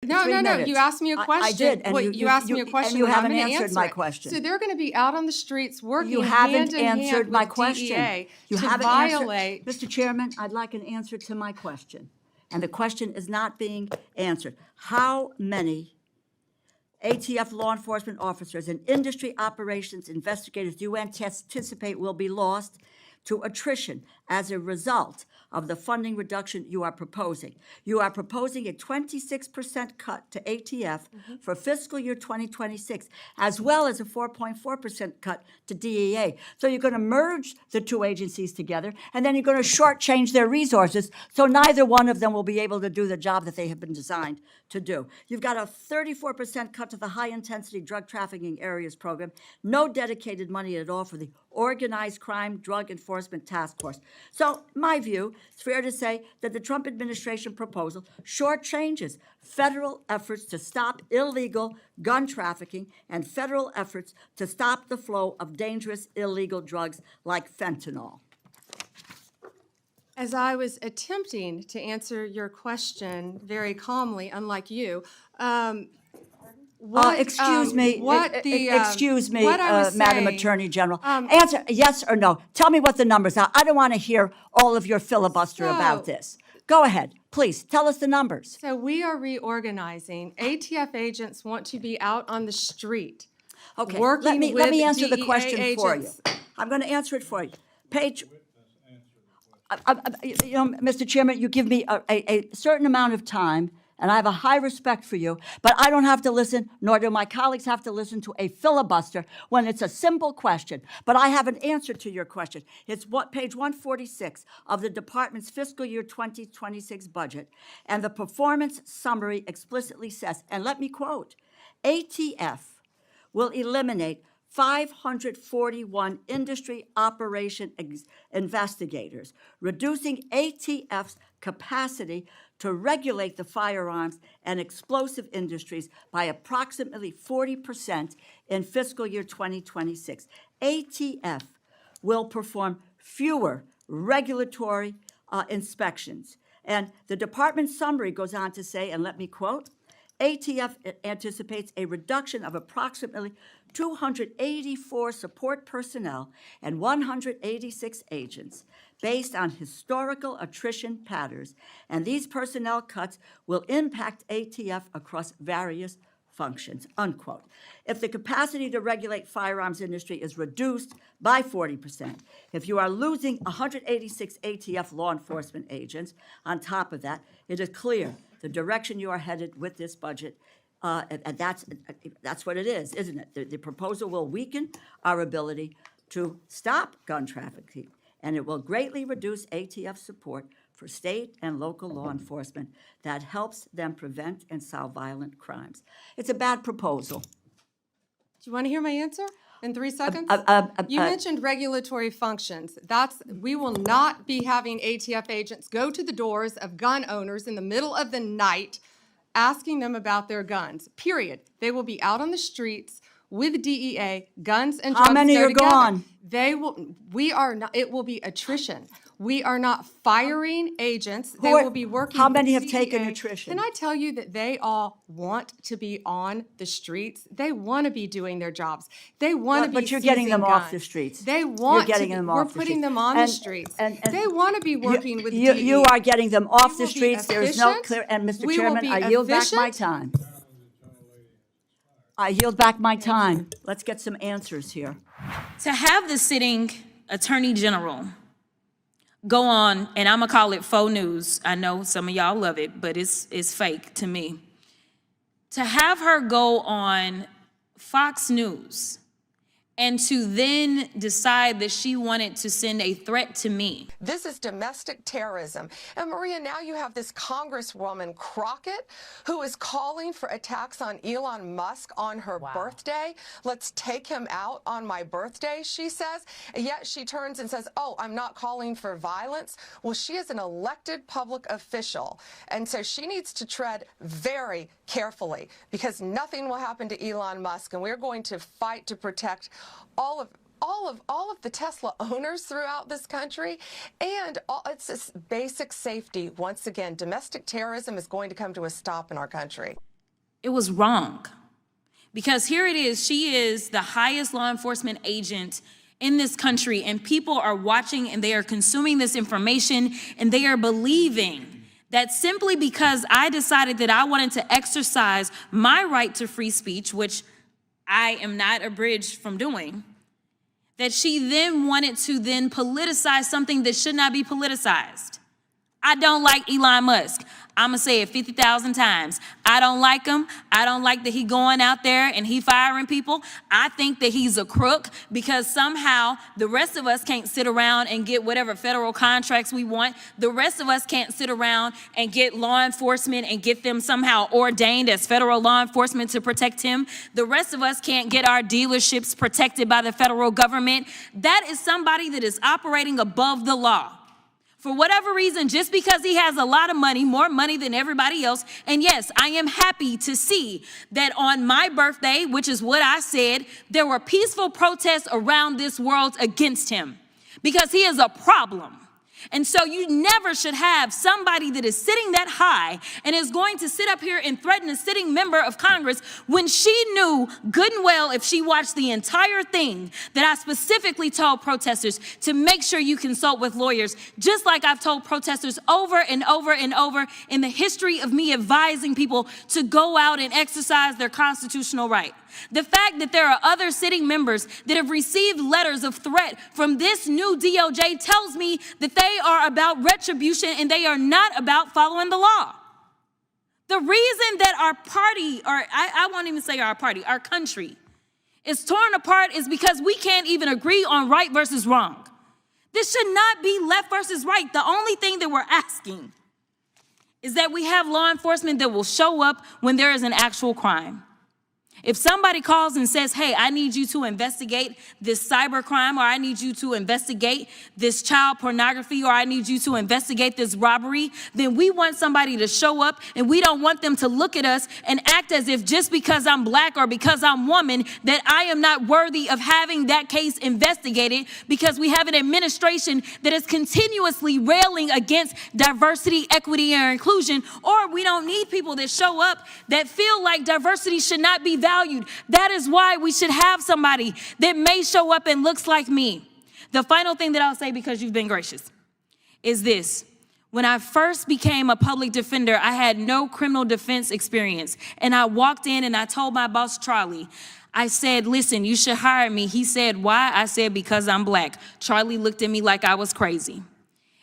No. You asked me a question. I did. And you asked me a question. And you haven't I'm answered my question. So they're going to be out on the streets working You haven't hand in hand answered my with question. DEA You to haven't violate. answered. Mr. Chairman, I'd like an answer to my question. And the question is not being answered. How many ATF law enforcement officers and industry operations investigators do you anticipate will be lost to attrition as a result of the funding reduction you are proposing? You are proposing a 26% cut to ATF for fiscal year 2026, as well as a 4.4% cut to DEA. So you're going to merge the two agencies together, and then you're going to shortchange their resources, so neither one of them will be able to do the job that they have been designed to do. You've got a 34% cut to the high-intensity drug trafficking areas program, no dedicated money at all for the Organized Crime Drug Enforcement Task Force. So, my view, it's fair to say that the Trump administration proposal shortchanges federal efforts to stop illegal gun trafficking and federal efforts to stop the flow of dangerous illegal drugs like fentanyl. As I was attempting to answer your question very calmly, unlike you, Excuse me, Madam Attorney General. Answer yes or no. Tell me what the numbers are. I don't want to hear all of your filibuster about this. Go ahead, please. Tell us the numbers. So we are reorganizing. ATF agents want to be out on the street. Okay, working let me answer the DEA question for you. agents. I'm going to answer it for you. Page. Mr. Chairman, you give me a certain amount of time, and I have a high respect for you, but I don't have to listen, nor do my colleagues have to listen to a filibuster when it's a simple question. But I have an answer to your question. It's page 146 of the department's fiscal year 2026 budget, and the performance summary explicitly says, and let me quote, ATF will eliminate 541 industry operation investigators, reducing ATF's capacity to regulate the firearms and explosive industries by approximately 40% in fiscal year 2026. ATF will perform fewer regulatory inspections. And the department summary goes on to say, and let me quote, ATF anticipates a reduction of approximately 284 support personnel and 186 agents based on historical attrition patterns, and these personnel cuts will impact ATF across various functions, unquote. If the capacity to regulate firearms industry is reduced by 40%, if you are losing 186 ATF law enforcement agents on top of that, it is clear the direction you are headed with this budget, and that's what it is, isn't it? The proposal will weaken our ability to stop gun trafficking, and it will greatly reduce ATF support for state and local law enforcement that helps them prevent and solve violent crimes. It's a bad proposal. Do you want to hear my answer in 3 seconds? You mentioned regulatory functions. We will not be having ATF agents go to the doors of gun owners in the middle of the night asking them about their guns, period. They will be out on the streets with DEA, guns and drugs. How many are gone? It will be attrition. We are not firing agents. They Who are- will be working. How with many have DEA. taken attrition? Can I tell you that they all want to be on the streets? They want to be doing their jobs. They want to be But you're getting them seizing off the guns. streets. They want You're getting to. them We're off the putting streets. them on the streets. They want to be working with DEA. You are getting them off the will be streets. There is no efficient. clear, and Mr. We will Chairman, be I yield back my efficient. time. I yield back my time. Let's get some answers here. To have the sitting attorney general go on, and I'm gonna call it faux news. I know some of y'all love it, but it's fake to me. To have her go on Fox News and to then decide that she wanted to send a threat to me. This is domestic terrorism. And Maria, now you have this Congresswoman Crockett who is calling for attacks on Elon Musk on her birthday. Let's take him out on my birthday, she says. And yet she turns and says, oh, I'm not calling for violence. Well, she is an elected public official. And so she needs to tread very carefully because nothing will happen to Elon Musk. And we're going to fight to protect all of the Tesla owners throughout this country, and it's this basic safety. Once again, domestic terrorism is going to come to a stop in our country. It was wrong. Because here it is, she is the highest law enforcement agent in this country, and people are watching and they are consuming this information and they are believing that simply because I decided that I wanted to exercise my right to free speech, which I am not abridged from doing, that she then wanted to then politicize something that should not be politicized. I don't like Elon Musk. I'm gonna say it 50,000 times. I don't like him. I don't like that he going out there and he firing people. I think that he's a crook because somehow the rest of us can't sit around and get whatever federal contracts we want. The rest of us can't sit around and get law enforcement and get them somehow ordained as federal law enforcement to protect him. The rest of us can't get our dealerships protected by the federal government. That is somebody that is operating above the law. For whatever reason, just because he has a lot of money, more money than everybody else. And yes, I am happy to see that on my birthday, which is what I said, there were peaceful protests around this world against him because he is a problem. And so you never should have somebody that is sitting that high and is going to sit up here and threaten a sitting member of Congress when she knew good and well, if she watched the entire thing, that I specifically told protesters to make sure you consult with lawyers, just like I've told protesters over and over and over in the history of me advising people to go out and exercise their constitutional right. The fact that there are other sitting members that have received letters of threat from this new DOJ tells me that they are about retribution and they are not about following the law. The reason that our party, or I won't even say our party, our country is torn apart is because we can't even agree on right versus wrong. This should not be left versus right. The only thing that we're asking is that we have law enforcement that will show up when there is an actual crime. If somebody calls and says, hey, I need you to investigate this cyber crime, or I need you to investigate this child pornography, or I need you to investigate this robbery, then we want somebody to show up, and we don't want them to look at us and act as if just because I'm black or because I'm woman, that I am not worthy of having that case investigated, because we have an administration that is continuously railing against diversity, equity, and inclusion, or we don't need people that show up that feel like diversity should not be valued. That is why we should have somebody that may show up and looks like me. The final thing that I'll say, because you've been gracious, is this. When I first became a public defender, I had no criminal defense experience. And I walked in and I told my boss, Charlie, I said, listen, you should hire me. He said, why? I said, because I'm black. Charlie looked at me like I was crazy.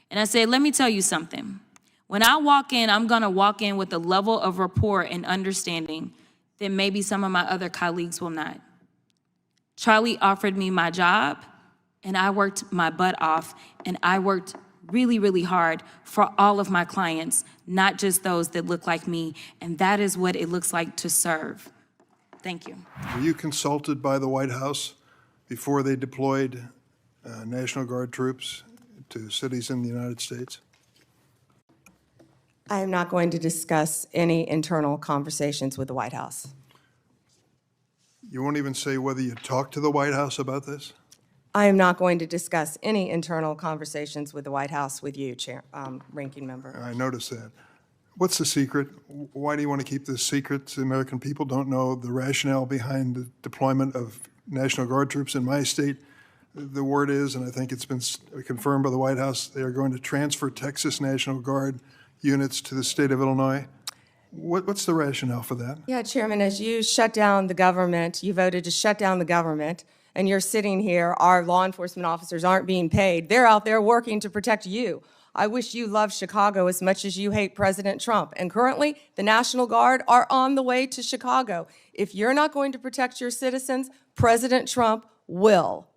And I said, let me tell you something. When I walk in, I'm going to walk in with a level of rapport and understanding that maybe some of my other colleagues will not. Charlie offered me my job, and I worked my butt off, and I worked really, really hard for all of my clients, not just those that look like me, and that is what it looks like to serve. Thank you. Were you consulted by the White House before they deployed National Guard troops to cities in the United States? I am not going to discuss any internal conversations with the White House. You won't even say whether you talked to the White House about this? I am not going to discuss any internal conversations with the White House with you, Ranking Member. I noticed that. What's the secret? Why do you want to keep this secret? The American people don't know the rationale behind the deployment of National Guard troops in my state. The word is, and I think it's been confirmed by the White House, they are going to transfer Texas National Guard units to the state of Illinois. What's the rationale for that? Yeah, Chairman, as you shut down the government, you voted to shut down the government, and you're sitting here, our law enforcement officers aren't being paid. They're out there working to protect you. I wish you loved Chicago as much as you hate President Trump. And currently, the National Guard are on the way to Chicago. If you're not going to protect your citizens, President Trump will.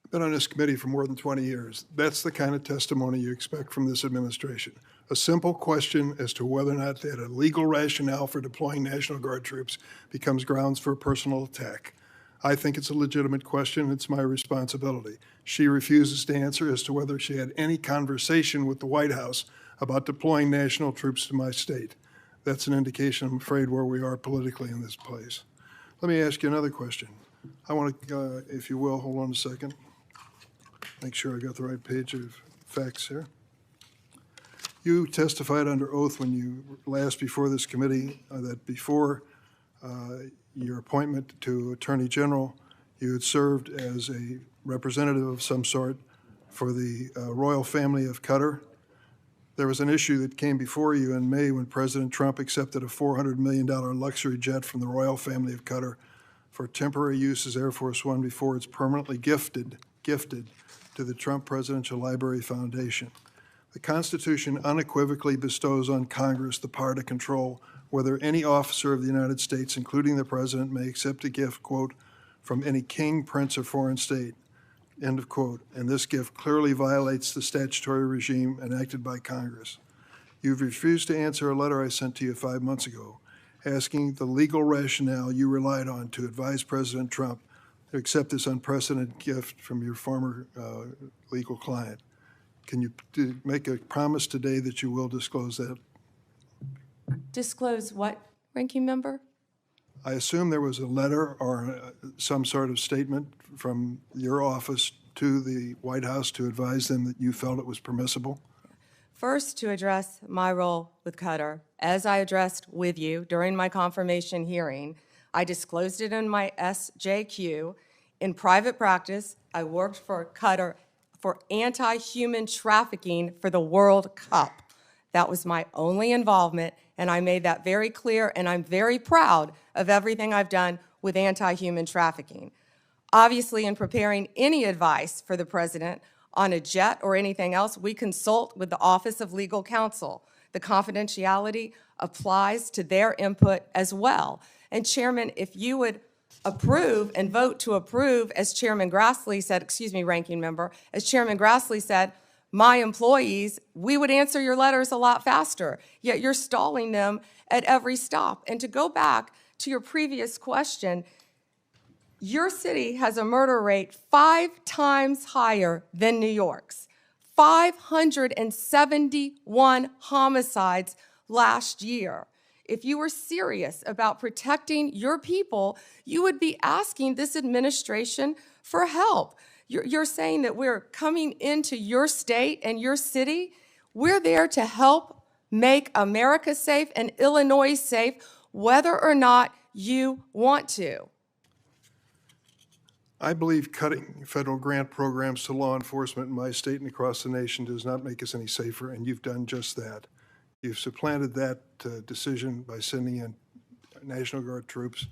I've been on this committee for more than 20 years. That's the kind of testimony you expect from this administration. A simple question as to whether or not they had a legal rationale for deploying National Guard troops becomes grounds for a personal attack. I think it's a legitimate question. It's my responsibility. She refuses to answer as to whether she had any conversation with the White House about deploying national troops to my state. That's an indication, I'm afraid, where we are politically in this place. Let me ask you another question. I want to, if you will, hold on a second. Make sure I got the right page of facts here. You testified under oath when you last before this committee that before your appointment to Attorney General, you had served as a representative of some sort for the royal family of Qatar. There was an issue that came before you in May when President Trump accepted a $400 million luxury jet from the royal family of Qatar for temporary use as Air Force One before it's permanently gifted to the Trump Presidential Library Foundation. The Constitution unequivocally bestows on Congress the power to control whether any officer of the United States, including the President, may accept a gift, quote, from any king, prince, or foreign state, end of quote. And this gift clearly violates the statutory regime enacted by Congress. You've refused to answer a letter I sent to you 5 months ago, asking the legal rationale you relied on to advise President Trump to accept this unprecedented gift from your former legal client. Can you make a promise today that you will disclose that? Disclose what, Ranking Member? I assume there was a letter or some sort of statement from your office to the White House to advise them that you felt it was permissible? First, to address my role with Qatar, as I addressed with you during my confirmation hearing, I disclosed it in my SJQ. In private practice, I worked for Qatar for anti-human trafficking for the World Cup. That was my only involvement, and I made that very clear, and I'm very proud of everything I've done with anti-human trafficking. Obviously, in preparing any advice for the President on a jet or anything else, we consult with the Office of Legal Counsel. The confidentiality applies to their input as well. And Chairman, if you would approve and vote to approve, as Chairman Grassley said, excuse me, Ranking Member, as Chairman Grassley said, my employees, we would answer your letters a lot faster, yet you're stalling them at every stop. And to go back to your previous question, your city has a murder rate 5 times higher than New York's. 571 homicides last year. If you were serious about protecting your people, you would be asking this administration for help. You're saying that we're coming into your state and your city. We're there to help make America safe and Illinois safe, whether or not you want to. I believe cutting federal grant programs to law enforcement in my state and across the nation does not make us any safer, and you've done just that. You've supplanted that decision by sending in National Guard troops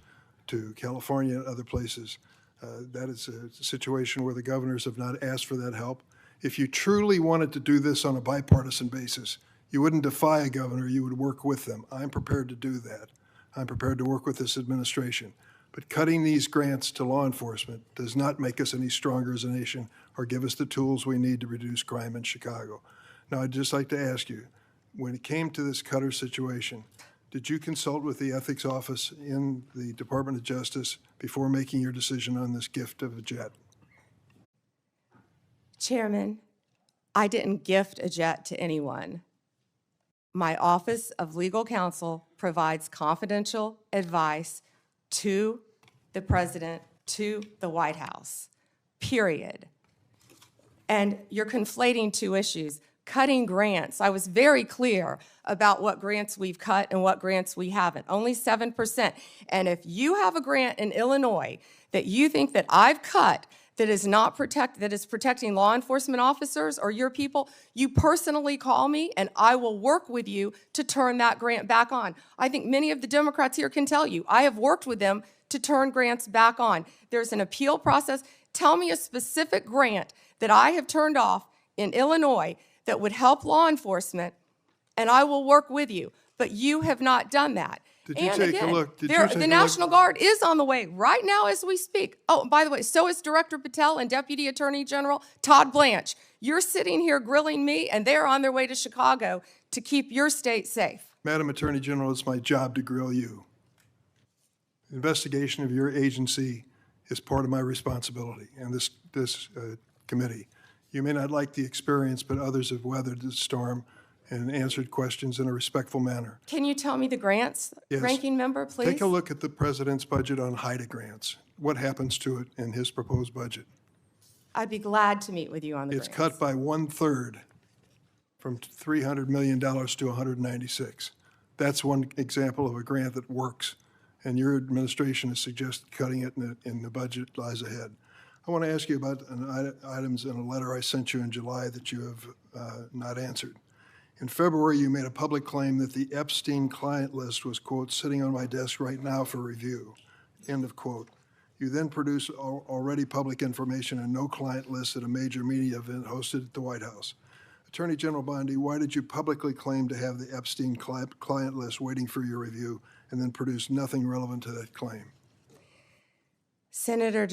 to California and other places. That is a situation where the governors have not asked for that help. If you truly wanted to do this on a bipartisan basis, you wouldn't defy a governor, you would work with them. I'm prepared to do that. I'm prepared to work with this administration. But cutting these grants to law enforcement does not make us any stronger as a nation or give us the tools we need to reduce crime in Chicago. Now, I'd just like to ask you, when it came to this Qatar situation, did you consult with the ethics office in the Department of Justice before making your decision on this gift of a jet? Chairman, I didn't gift a jet to anyone. My Office of Legal Counsel provides confidential advice to the President, to the White House, period. And you're conflating two issues. Cutting grants, I was very clear about what grants we've cut and what grants we haven't, only 7%. And if you have a grant in Illinois that you think that I've cut that is protecting law enforcement officers or your people, you personally call me and I will work with you to turn that grant back on. I think many of the Democrats here can tell you, I have worked with them to turn grants back on. There's an appeal process. Tell me a specific grant that I have turned off in Illinois that would help law enforcement, and I will work with you. But you have not done that. Did you take a look? The National Guard is on the way right now as we speak. Oh, by the way, so is Director Patel and Deputy Attorney General Todd Blanche. You're sitting here grilling me, and they're on their way to Chicago to keep your state safe. Madam Attorney General, it's my job to grill you. The investigation of your agency is part of my responsibility and this committee. You may not like the experience, but others have weathered the storm and answered questions in a respectful manner. Can you tell me the grants, Yes. Ranking Member, please? Take a look at the president's budget on HIDA grants. What happens to it in his proposed budget? I'd be glad to meet with you on the It's grants. cut by 1/3 from $300 million to $196. That's one example of a grant that works and your administration has suggested cutting it in the budget lies ahead. I want to ask you about items in a letter I sent you in July that you have not answered. In February, you made a public claim that the Epstein client list was, quote, sitting on my desk right now for review, end of quote. You then produced already public information and no client list at a major media event hosted at the White House. Attorney General Bondi, why did you publicly claim to have the Epstein client list waiting for your review and then produce nothing relevant to that claim? Senator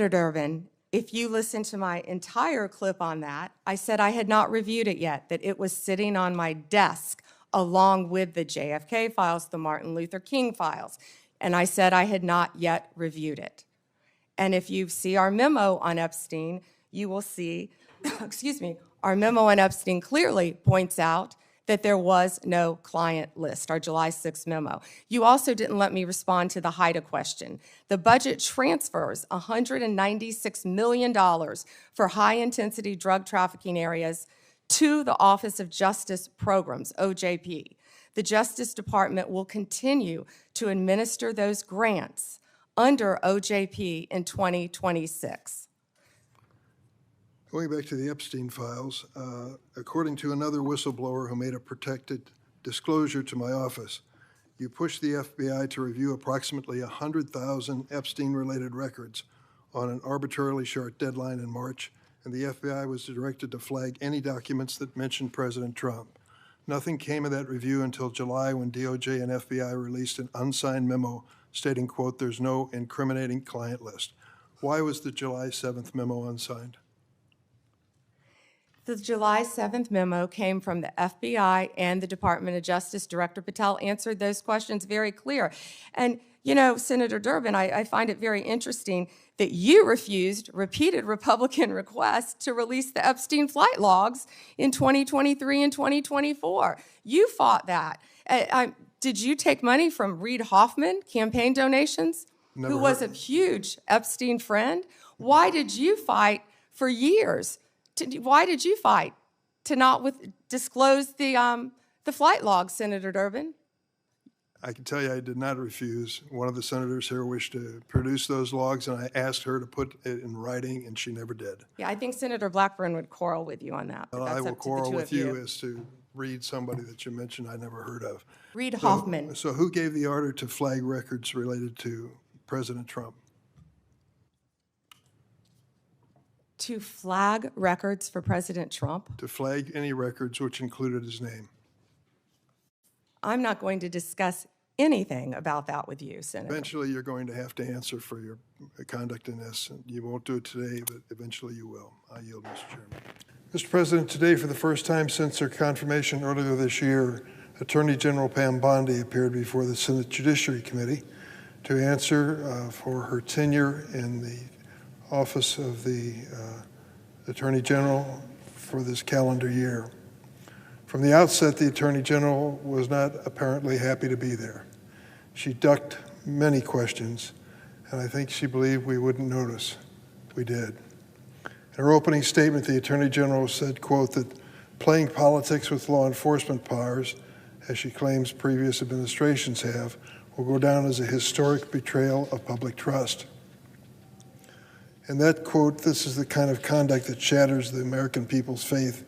Durbin, if you listen to my entire clip on that, I said I had not reviewed it yet, that it was sitting on my desk along with the JFK files, the Martin Luther King files, and I said I had not yet reviewed it. And if you see our memo on Epstein, you will see, excuse me, our memo on Epstein clearly points out that there was no client list, our July 6th memo. You also didn't let me respond to the HIDTA question. The budget transfers $196 million for high-intensity drug trafficking areas to the Office of Justice Programs, OJP. The Justice Department will continue to administer those grants under OJP in 2026. Going back to the Epstein files, according to another whistleblower who made a protected disclosure to my office, you pushed the FBI to review approximately 100,000 Epstein-related records on an arbitrarily short deadline in March, and the FBI was directed to flag any documents that mentioned President Trump. Nothing came of that review until July when DOJ and FBI released an unsigned memo stating, quote, there's no incriminating client list. Why was the July 7th memo unsigned? The July 7th memo came from the FBI and the Department of Justice. Director Patel answered those questions very clear. And, you know, Senator Durbin, I find it very interesting that you refused repeated Republican requests to release the Epstein flight logs in 2023 and 2024. You fought that. Did you take money from Reid Hoffman, campaign donations, who was a huge Epstein friend? Why did you fight for years? Why did you fight to not disclose the flight logs, Senator Durbin? I can tell you I did not refuse. One of the senators here wished to produce those logs, and I asked her to put it in writing, and she never did. Yeah, I think Senator Blackburn would quarrel with you on that. But Well, that's I will up to the quarrel two with of you as to Reid, somebody that you mentioned I never heard of. Reid Hoffman. So who gave the order to flag records related to President Trump? To flag records for President Trump? To flag any records which included his name. I'm not going to discuss anything about that with you, Senator. Eventually, you're going to have to answer for your conduct in this. And you won't do it today, but eventually you will. I yield, Mr. Chairman. Mr. President, today, for the first time since her confirmation earlier this year, Attorney General Pam Bondi appeared before the Senate Judiciary Committee to answer for her tenure in the office of the Attorney General for this calendar year. From the outset, the Attorney General was not apparently happy to be there. She ducked many questions, and I think she believed we wouldn't notice. We did. In her opening statement, the Attorney General said, quote, that playing politics with law enforcement powers, as she claims previous administrations have, will go down as a historic betrayal of public trust. And that, quote, this is the kind of conduct that shatters the American people's faith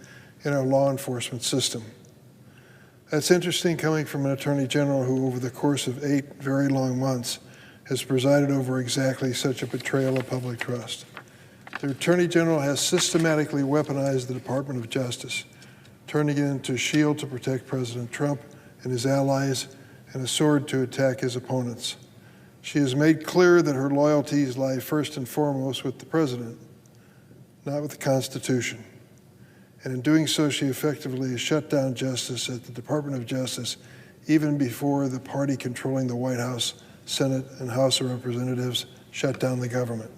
in our law enforcement system. That's interesting coming from an Attorney General who, over the course of 8 very long months, has presided over exactly such a betrayal of public trust. The Attorney General has systematically weaponized the Department of Justice, turning it into a shield to protect President Trump and his allies and a sword to attack his opponents. She has made clear that her loyalties lie first and foremost with the President, not with the Constitution. And in doing so, she effectively has shut down justice at the Department of Justice even before the party controlling the White House, Senate, and House of Representatives shut down the government.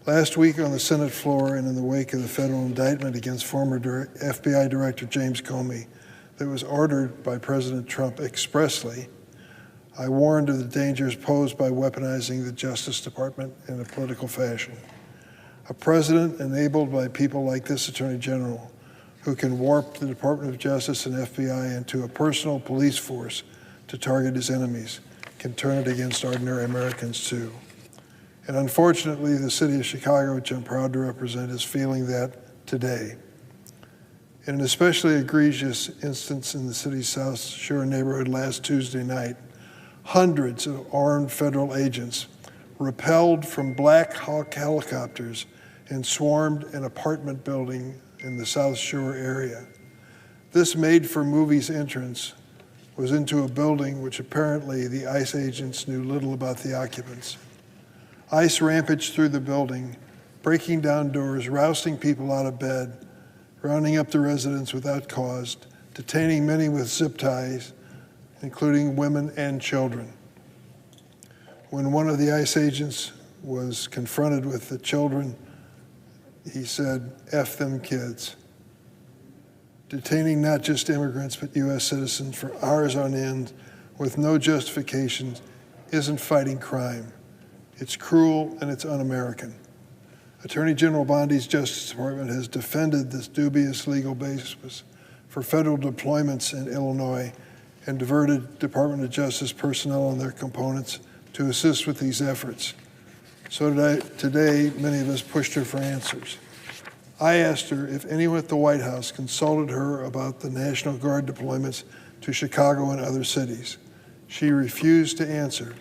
Last week on the Senate floor and in the wake of the federal indictment against former FBI Director James Comey that was ordered by President Trump expressly, I warned of the dangers posed by weaponizing the Justice Department in a political fashion. A president enabled by people like this Attorney General, who can warp the Department of Justice and FBI into a personal police force to target his enemies, can turn it against ordinary Americans too. And unfortunately, the city of Chicago, which I'm proud to represent, is feeling that today. In an especially egregious instance in the city's South Shore neighborhood last Tuesday night, hundreds of armed federal agents rappelled from Black Hawk helicopters and swarmed an apartment building in the South Shore area. This made-for-movies entrance was into a building which apparently the ICE agents knew little about the occupants. ICE rampaged through the building, breaking down doors, rousting people out of bed, rounding up the residents without cause, detaining many with zip ties, including women and children. When one of the ICE agents was confronted with the children, he said, "F them kids." Detaining not just immigrants, but U.S. citizens for hours on end with no justification isn't fighting crime. It's cruel and it's un-American. Attorney General Bondi's Justice Department has defended this dubious legal basis for federal deployments in Illinois and diverted Department of Justice personnel and their components to assist with these efforts. So today, many of us pushed her for answers. I asked her if anyone at the White House consulted her about the National Guard deployments to Chicago and other cities. She refused to answer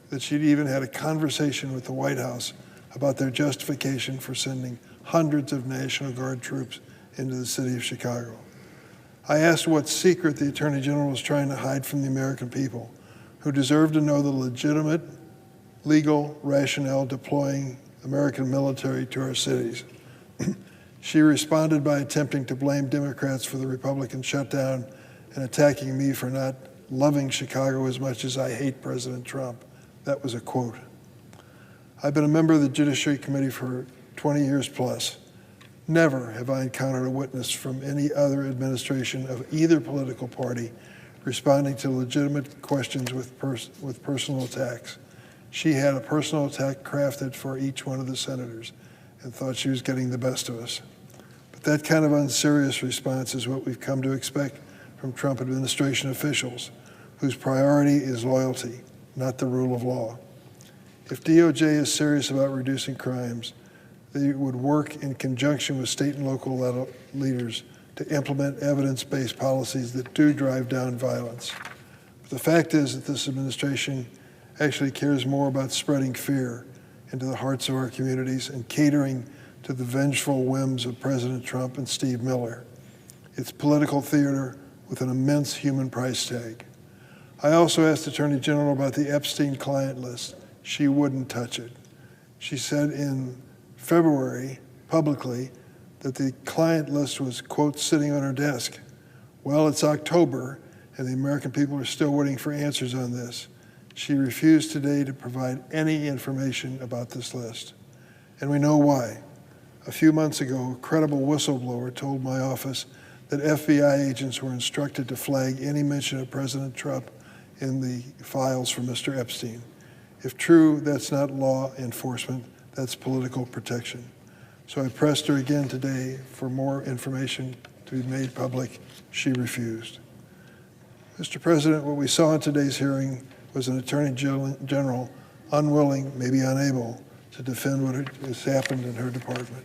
that she'd even had a conversation with the White House about their justification for sending hundreds of National Guard troops into the city of Chicago. I asked what secret the Attorney General was trying to hide from the American people, who deserve to know the legitimate, legal rationale deploying American military to our cities. She responded by attempting to blame Democrats for the Republican shutdown and attacking me for not loving Chicago as much as I hate President Trump. That was a quote. I've been a member of the Judiciary Committee for 20 years plus. Never have I encountered a witness from any other administration of either political party responding to legitimate questions with personal attacks. She had a personal attack crafted for each one of the senators and thought she was getting the best of us. But that kind of unserious response is what we've come to expect from Trump administration officials, whose priority is loyalty, not the rule of law. If DOJ is serious about reducing crimes, they would work in conjunction with state and local leaders to implement evidence-based policies that do drive down violence. But the fact is that this administration actually cares more about spreading fear into the hearts of our communities and catering to the vengeful whims of President Trump and Steve Miller. It's political theater with an immense human price tag. I also asked Attorney General about the Epstein client list. She wouldn't touch it. She said in February, publicly, that the client list was, quote, sitting on her desk. Well, it's October, and the American people are still waiting for answers on this. She refused today to provide any information about this list. And we know why. A few months ago, a credible whistleblower told my office that FBI agents were instructed to flag any mention of President Trump in the files for Mr. Epstein. If true, that's not law enforcement, that's political protection. So I pressed her again today for more information to be made public. She refused. Mr. President, what we saw in today's hearing was an Attorney General unwilling, maybe unable, to defend what has happened in her department.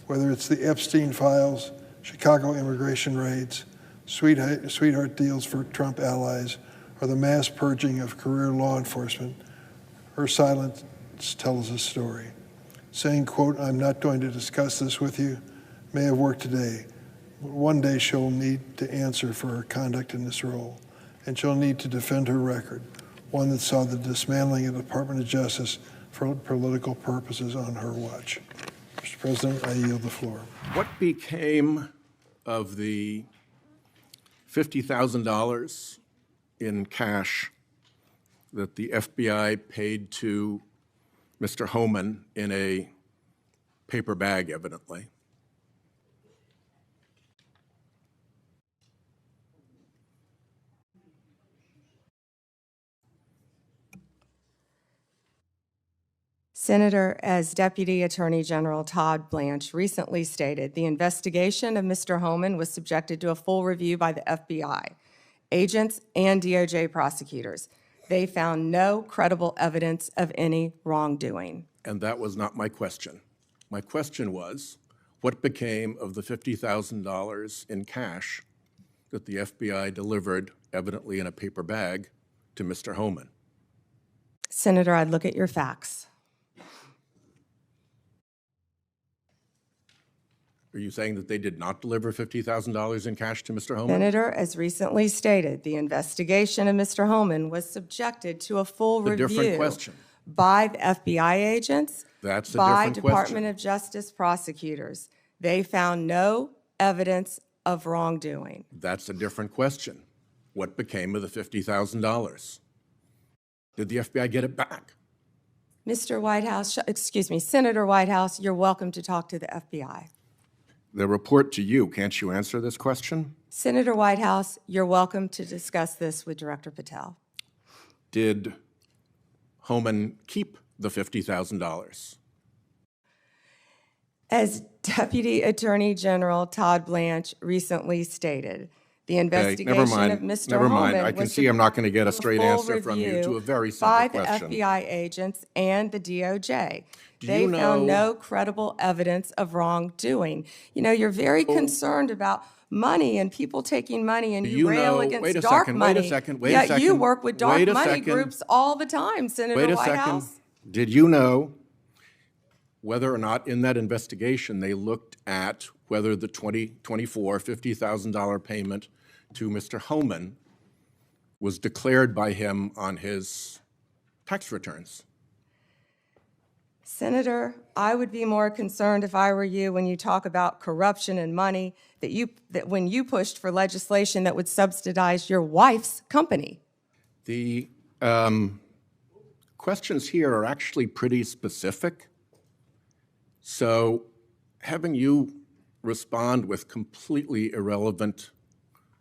Whether it's the Epstein files, Chicago immigration raids, sweetheart deals for Trump allies, or the mass purging of career law enforcement, her silence tells a story. Saying, quote, "I'm not going to discuss this with you," may have worked today, but one day she'll need to answer for her conduct in this role, and she'll need to defend her record, one that saw the dismantling of the Department of Justice for political purposes on her watch. Mr. President, I yield the floor. What became of the $50,000 in cash that the FBI paid to Mr. Homan in a paper bag, evidently? Senator, as Deputy Attorney General Todd Blanche recently stated, the investigation of Mr. Homan was subjected to a full review by the FBI, agents, and DOJ prosecutors. They found no credible evidence of any wrongdoing. And that was not my question. My question was, what became of the $50,000 in cash that the FBI delivered, evidently in a paper bag, to Mr. Homan? Senator, I'd look at your facts. Are you saying that they did not deliver $50,000 in cash to Mr. Homan? Senator, as recently stated, the investigation of Mr. Homan was subjected to a full A different review question. by the FBI agents, That's a by different Department question. of Justice prosecutors. They found no evidence of wrongdoing. That's a different question. What became of the $50,000? Did the FBI get it back? Mr. Whitehouse, excuse me, Senator Whitehouse, you're welcome to talk to the FBI. The report to you, can't you answer this question? Senator Whitehouse, you're welcome to discuss this with Director Patel. Did Homan keep the $50,000? As Deputy Attorney General Todd Blanche recently stated, the investigation of Mr. Never mind. Homan I can was see I'm not going to get a subject straight to full answer from you review to a very simple by question. the FBI agents and the DOJ. Do They you found know- no credible evidence of wrongdoing. You know, you're very concerned about money and people taking money, and Do you you rail know- against wait a dark second, wait a money. second, wait a Yet you second, work with dark wait a money second. groups all the time, Senator Wait a Whitehouse. second. Did you know whether or not in that investigation they looked at whether the $50,000 payment to Mr. Homan was declared by him on his tax returns? Senator, I would be more concerned if I were you when you talk about corruption and money that when you pushed for legislation that would subsidize your wife's company. The questions here are actually pretty specific. So having you respond with completely irrelevant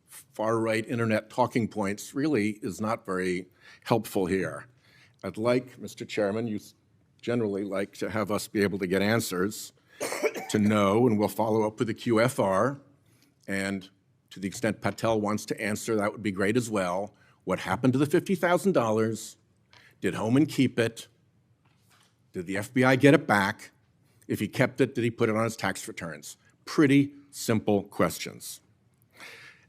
far-right internet talking points really is not very helpful here. I'd like, Mr. Chairman, you generally like to have us be able to get answers to know, and we'll follow up with the QFR. And to the extent Patel wants to answer, that would be great as well. What happened to the $50,000? Did Homan keep it? Did the FBI get it back? If he kept it, did he put it on his tax returns? Pretty simple questions.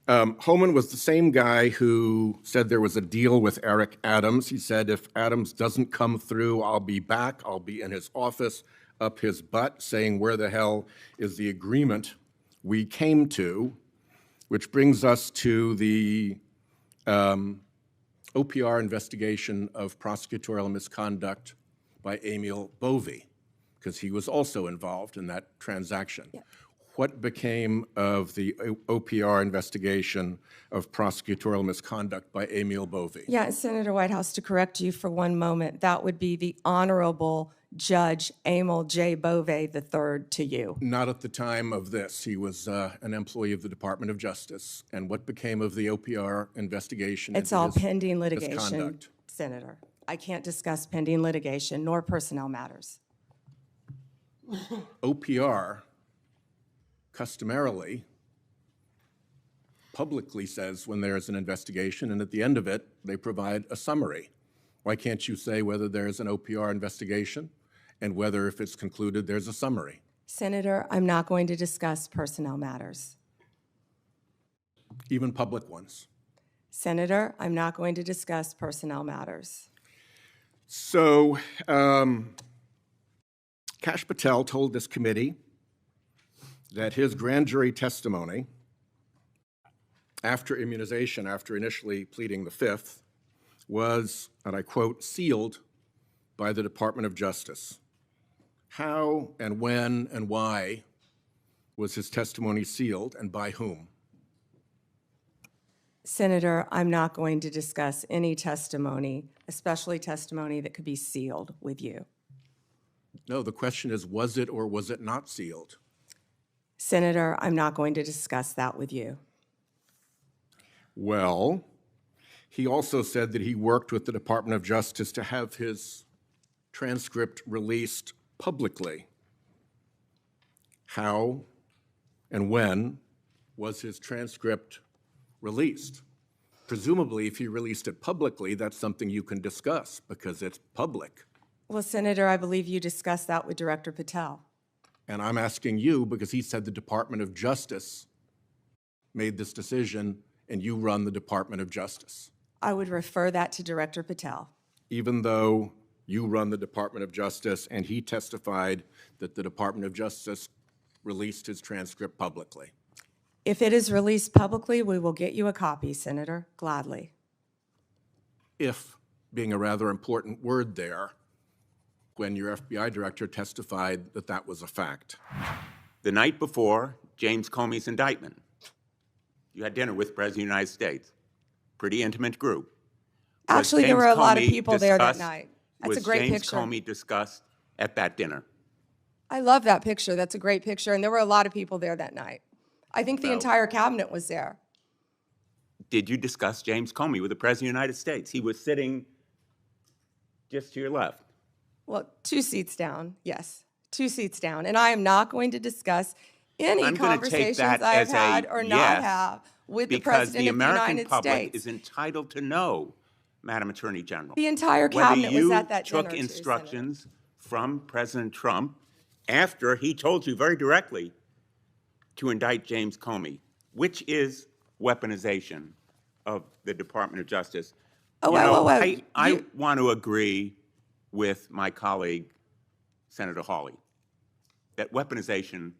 Homan was the same guy who said there was a deal with Eric Adams. He said, if Adams doesn't come through, I'll be back. I'll be in his office, up his butt, saying, where the hell is the agreement we came to? Which brings us to the OPR investigation of prosecutorial misconduct by Emil Bovee, because he was also involved in that transaction. Yeah. What became of the OPR investigation of prosecutorial misconduct by Emil Bovee? Yeah, Senator Whitehouse, to correct you for one moment, that would be the Honorable Judge Emil J. Bovee III to you. Not at the time of this. He was an employee of the Department of Justice. And what became of the OPR investigation? It's all pending litigation, misconduct? Senator. I can't discuss pending litigation nor personnel matters. OPR customarily publicly says when there's an investigation, and at the end of it, they provide a summary. Why can't you say whether there's an OPR investigation and whether, if it's concluded, there's a summary? Senator, I'm not going to discuss personnel matters. Even public ones? Senator, I'm not going to discuss personnel matters. So, Kash Patel told this committee that his grand jury testimony after immunization, after initially pleading the Fifth, was, and I quote, sealed by the Department of Justice. How and when and why was his testimony sealed, and by whom? Senator, I'm not going to discuss any testimony, especially testimony that could be sealed with you. No, the question is, was it or was it not sealed? Senator, I'm not going to discuss that with you. Well, he also said that he worked with the Department of Justice to have his transcript released publicly. How and when was his transcript released? Presumably, if he released it publicly, that's something you can discuss because it's public. Well, Senator, I believe you discussed that with Director Patel. And I'm asking you because he said the Department of Justice made this decision and you run the Department of Justice. I would refer that to Director Patel. Even though you run the Department of Justice and he testified that the Department of Justice released his transcript publicly. If it is released publicly, we will get you a copy, Senator, gladly. If, being a rather important word there, when your FBI director testified that that was a fact. The night before James Comey's indictment, you had dinner with the President of the United States. Pretty intimate group. Actually, there were a lot of people there that night. That's a great Was picture. James Comey discussed at that dinner? I love that picture. That's a great picture. And there were a lot of people there that night. I think the entire cabinet was there. Did you discuss James Comey with the President of the United States? He was sitting just to your left. Well, 2 seats down, yes. 2 seats down. And I am not going to discuss any I'm going to take conversations that I have as a had or not yes, have with the because President the of the American United public States. is entitled to know, Madam Attorney General. The entire whether cabinet was you at that dinner, took too, instructions from President Trump after he told you very directly to indict James Comey, which is weaponization of the Department of Justice. Oh, You know, wait. I want to agree with my colleague, Senator Hawley, that weaponization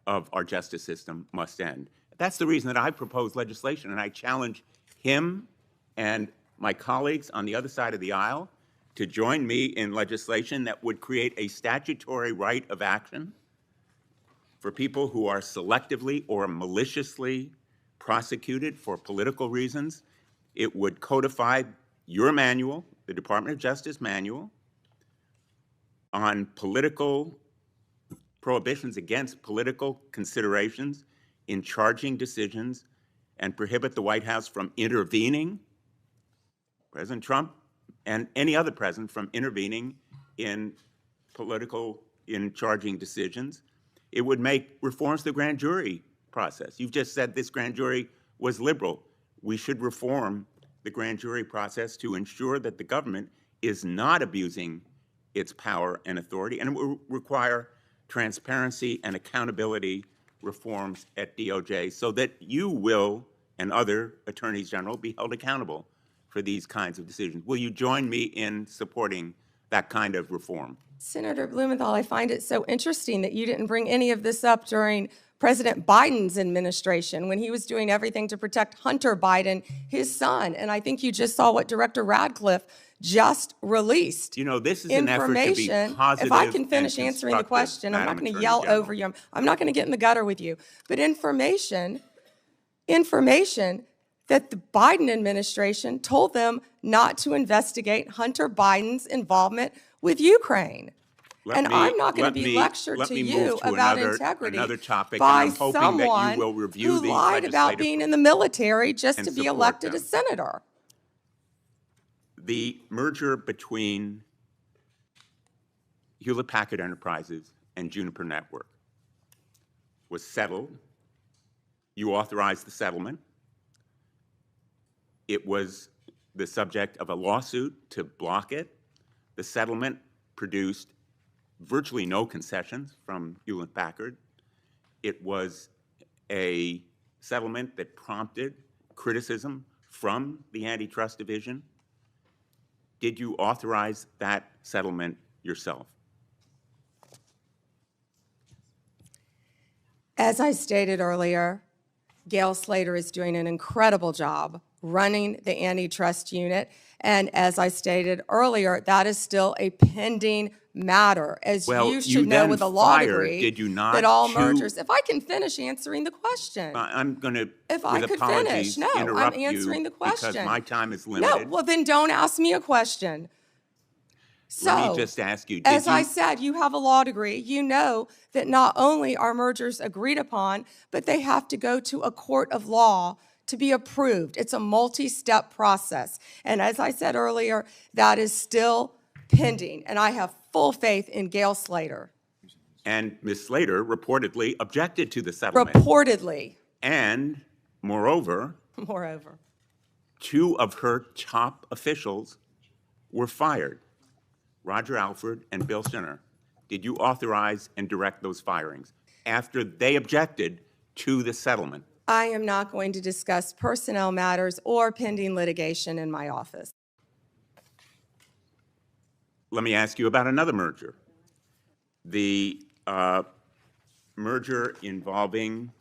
of our justice system must end. That's the reason that I propose legislation, and I challenge him and my colleagues on the other side of the aisle to join me in legislation that would create a statutory right of action for people who are selectively or maliciously prosecuted for political reasons. It would codify your manual, the Department of Justice manual, on political prohibitions against political considerations in charging decisions and prohibit the White House from intervening, President Trump and any other president from intervening in charging decisions. It would make reforms to the grand jury process. You've just said this grand jury was liberal. We should reform the grand jury process to ensure that the government is not abusing its power and authority, and it will require transparency and accountability reforms at DOJ so that you will and other attorneys general be held accountable for these kinds of decisions. Will you join me in supporting that kind of reform? Senator Blumenthal, I find it so interesting that you didn't bring any of this up during President Biden's administration when he was doing everything to protect Hunter Biden, his son. And I think you just saw what Director Radcliffe just released. You know, this is an effort to be positive. If I can finish and answering the question, I'm not going to Madam yell Attorney over you. I'm not going to get in the gutter with you. But information that the Biden administration told them not to investigate Hunter Biden's involvement with Ukraine. I'm not going to be lectured to you about integrity topic, by and I'm hoping someone that you will review who these lied about being in the military just and to be support elected them. a senator. The merger between Hewlett-Packard Enterprises and Juniper Network was settled. You authorized the settlement. It was the subject of a lawsuit to block it. The settlement produced virtually no concessions from Hewlett-Packard. It was a settlement that prompted criticism from the Antitrust Division. Did you authorize that settlement yourself? As I stated earlier, Gail Slater is doing an incredible job running the antitrust unit. And as I stated earlier, that is still a pending matter. As Well, you you should know then with a law fired, degree, did you not, that all two- mergers, if I can finish answering the question. I'm going to, If I with could apologies, finish. No, I'm interrupt answering you the question. because my time is No, limited. well then don't ask me a question. Let So, me just ask you, as I said, you have a law degree. You know that not only are mergers agreed upon, but they have to go to a court of law to be approved. It's a multi-step process. And as I said earlier, that is still pending. And I have full faith in Gail Slater. And Ms. Slater reportedly objected to the settlement. Reportedly, And moreover, 2 of her top officials were fired, Roger Alford and Bill Sinner. Did you authorize and direct those firings after they objected to the settlement? I am not going to discuss personnel matters or pending litigation in my office. Let me ask you about another merger. The merger involving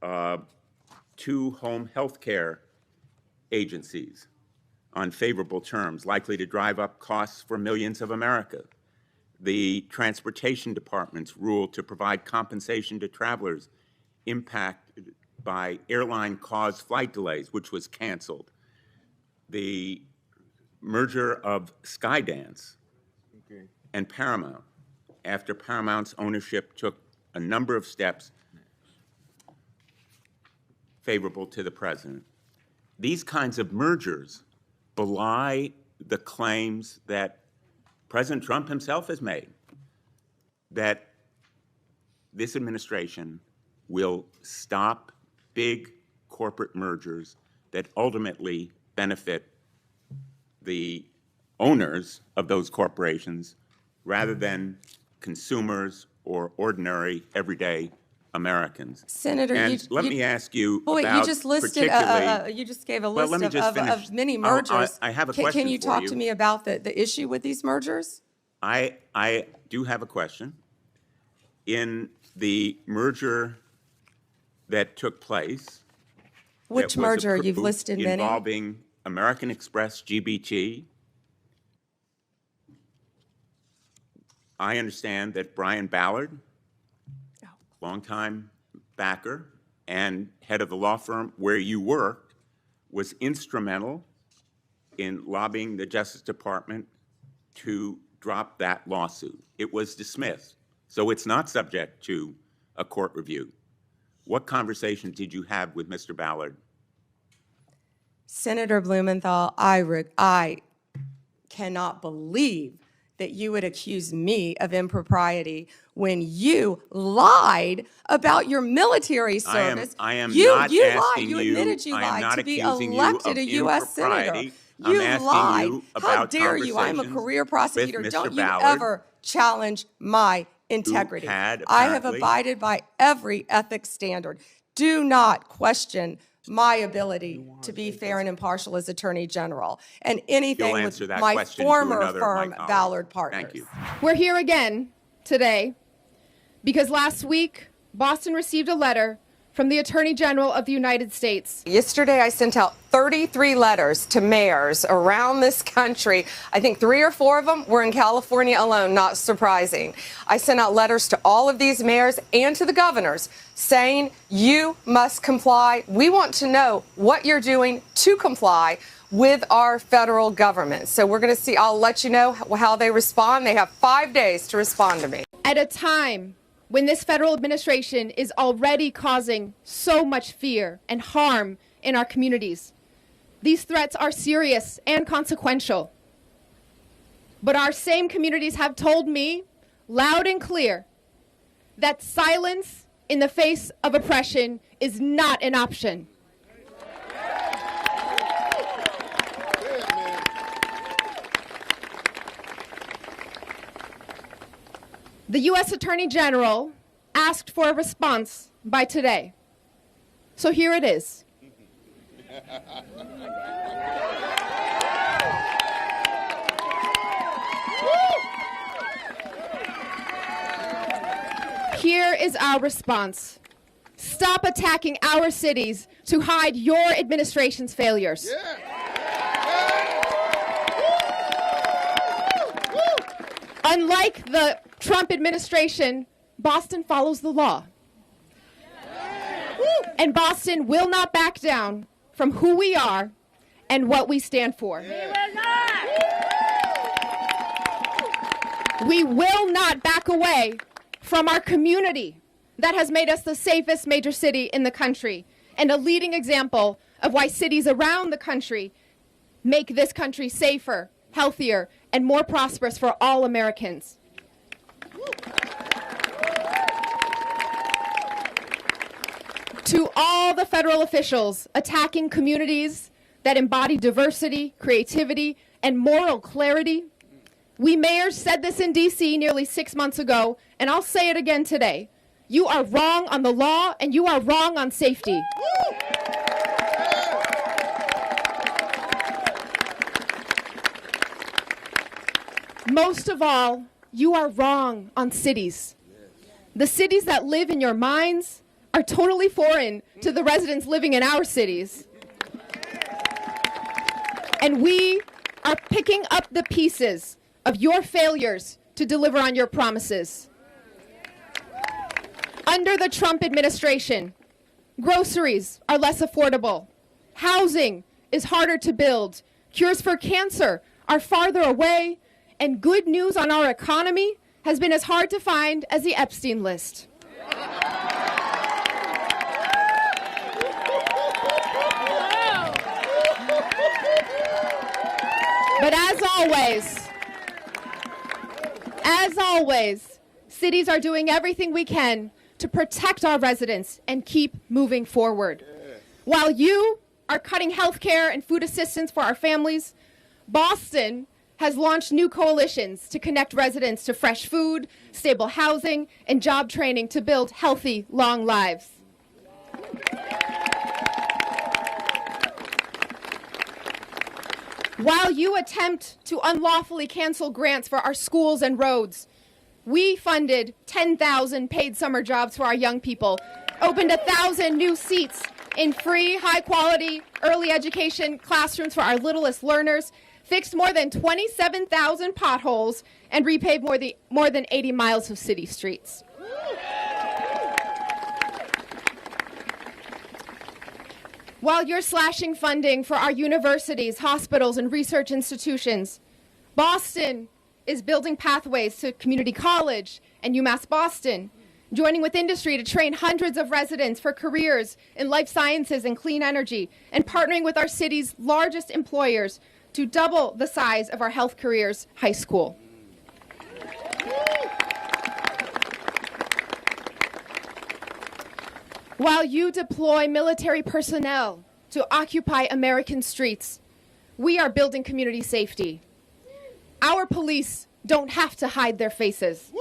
2 home health care agencies on favorable terms, likely to drive up costs for millions of America. The Transportation Department's rule to provide compensation to travelers impacted by airline-caused flight delays, which was canceled. The merger of Skydance and Paramount, after Paramount's ownership took a number of steps favorable to the president. These kinds of mergers belie the claims that President Trump himself has made, that this administration will stop big corporate mergers that ultimately benefit the owners of those corporations rather than consumers or ordinary, everyday Americans. Senator, and let me ask you wait, about you just listed, you just gave a Well, list let me just finish. of many mergers. I have a Can question you for talk you. to me about the issue with these mergers? I do have a question. In the merger that took place, Which that was merger? You've approved listed many. involving American Express GBT. I understand that Brian Ballard, longtime backer and head of the law firm where you worked, was instrumental in lobbying the Justice Department to drop that lawsuit. It was dismissed, so it's not subject to a court review. What conversation did you have with Mr. Ballard? Senator Blumenthal, I cannot believe that you would accuse me of impropriety when you lied about your military service. I am you not lied. asking You you- admitted you I am lied not to be accusing you elected of a U.S. senator. impropriety. I'm You asking lied. you How about dare you? I'm a conversations career prosecutor. with Mr. Don't you Ballard, ever challenge my integrity. had I have apparently- abided by every ethics standard. Do not question my ability to be fair and impartial as Attorney General, and anything You'll with answer that my question to former another of my firm, colleagues. Ballard Partners. Thank you. We're here again today because last week, Boston received a letter from the Attorney General of the United States. Yesterday, I sent out 33 letters to mayors around this country. I think 3 or 4 of them were in California alone, not surprising. I sent out letters to all of these mayors and to the governors saying, you must comply. We want to know what you're doing to comply with our federal government. So we're going to see, I'll let you know how they respond. They have 5 days to respond to me. At a time when this federal administration is already causing so much fear and harm in our communities. These threats are serious and consequential. But our same communities have told me loud and clear that silence in the face of oppression is not an option. The U.S. Attorney General asked for a response by today. So here it is. Here is our response. Stop attacking our cities to hide your administration's failures. Unlike the Trump administration, Boston follows the law. And Boston will not back down from who we are and what we stand for. We will not back away from our community that has made us the safest major city in the country and a leading example of why cities around the country make this country safer, healthier, and more prosperous for all Americans. To all the federal officials attacking communities that embody diversity, creativity, and moral clarity, we mayors said this in D.C. nearly 6 months ago, and I'll say it again today. You are wrong on the law, and you are wrong on safety. Most of all, you are wrong on cities. The cities that live in your minds are totally foreign to the residents living in our cities. And we are picking up the pieces of your failures to deliver on your promises. Under the Trump administration, groceries are less affordable. Housing is harder to build. Cures for cancer are farther away. And good news on our economy has been as hard to find as the Epstein list. But as always, cities are doing everything we can to protect our residents and keep moving forward. While you are cutting health care and food assistance for our families, Boston has launched new coalitions to connect residents to fresh food, stable housing, and job training to build healthy, long lives. While you attempt to unlawfully cancel grants for our schools and roads, we funded 10,000 paid summer jobs for our young people, opened 1,000 new seats in free, high-quality early education classrooms for our littlest learners, fixed more than 27,000 potholes, and repaved more than 80 miles of city streets. While you're slashing funding for our universities, hospitals, and research institutions, Boston is building pathways to community college and UMass Boston, joining with industry to train hundreds of residents for careers in life sciences and clean energy, and partnering with our city's largest employers to double the size of our health careers high school. While you deploy military personnel to occupy American streets, we are building community safety. Our police don't have to hide their faces.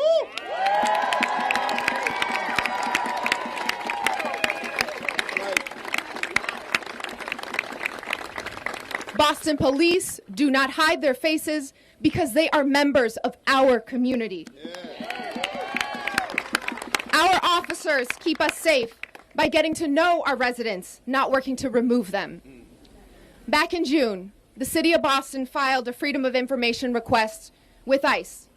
Boston police do not hide their faces because they are members of our community. Our officers keep us safe by getting to know our residents, not working to remove them. Back in June, the city of Boston filed a Freedom of Information request with ICE,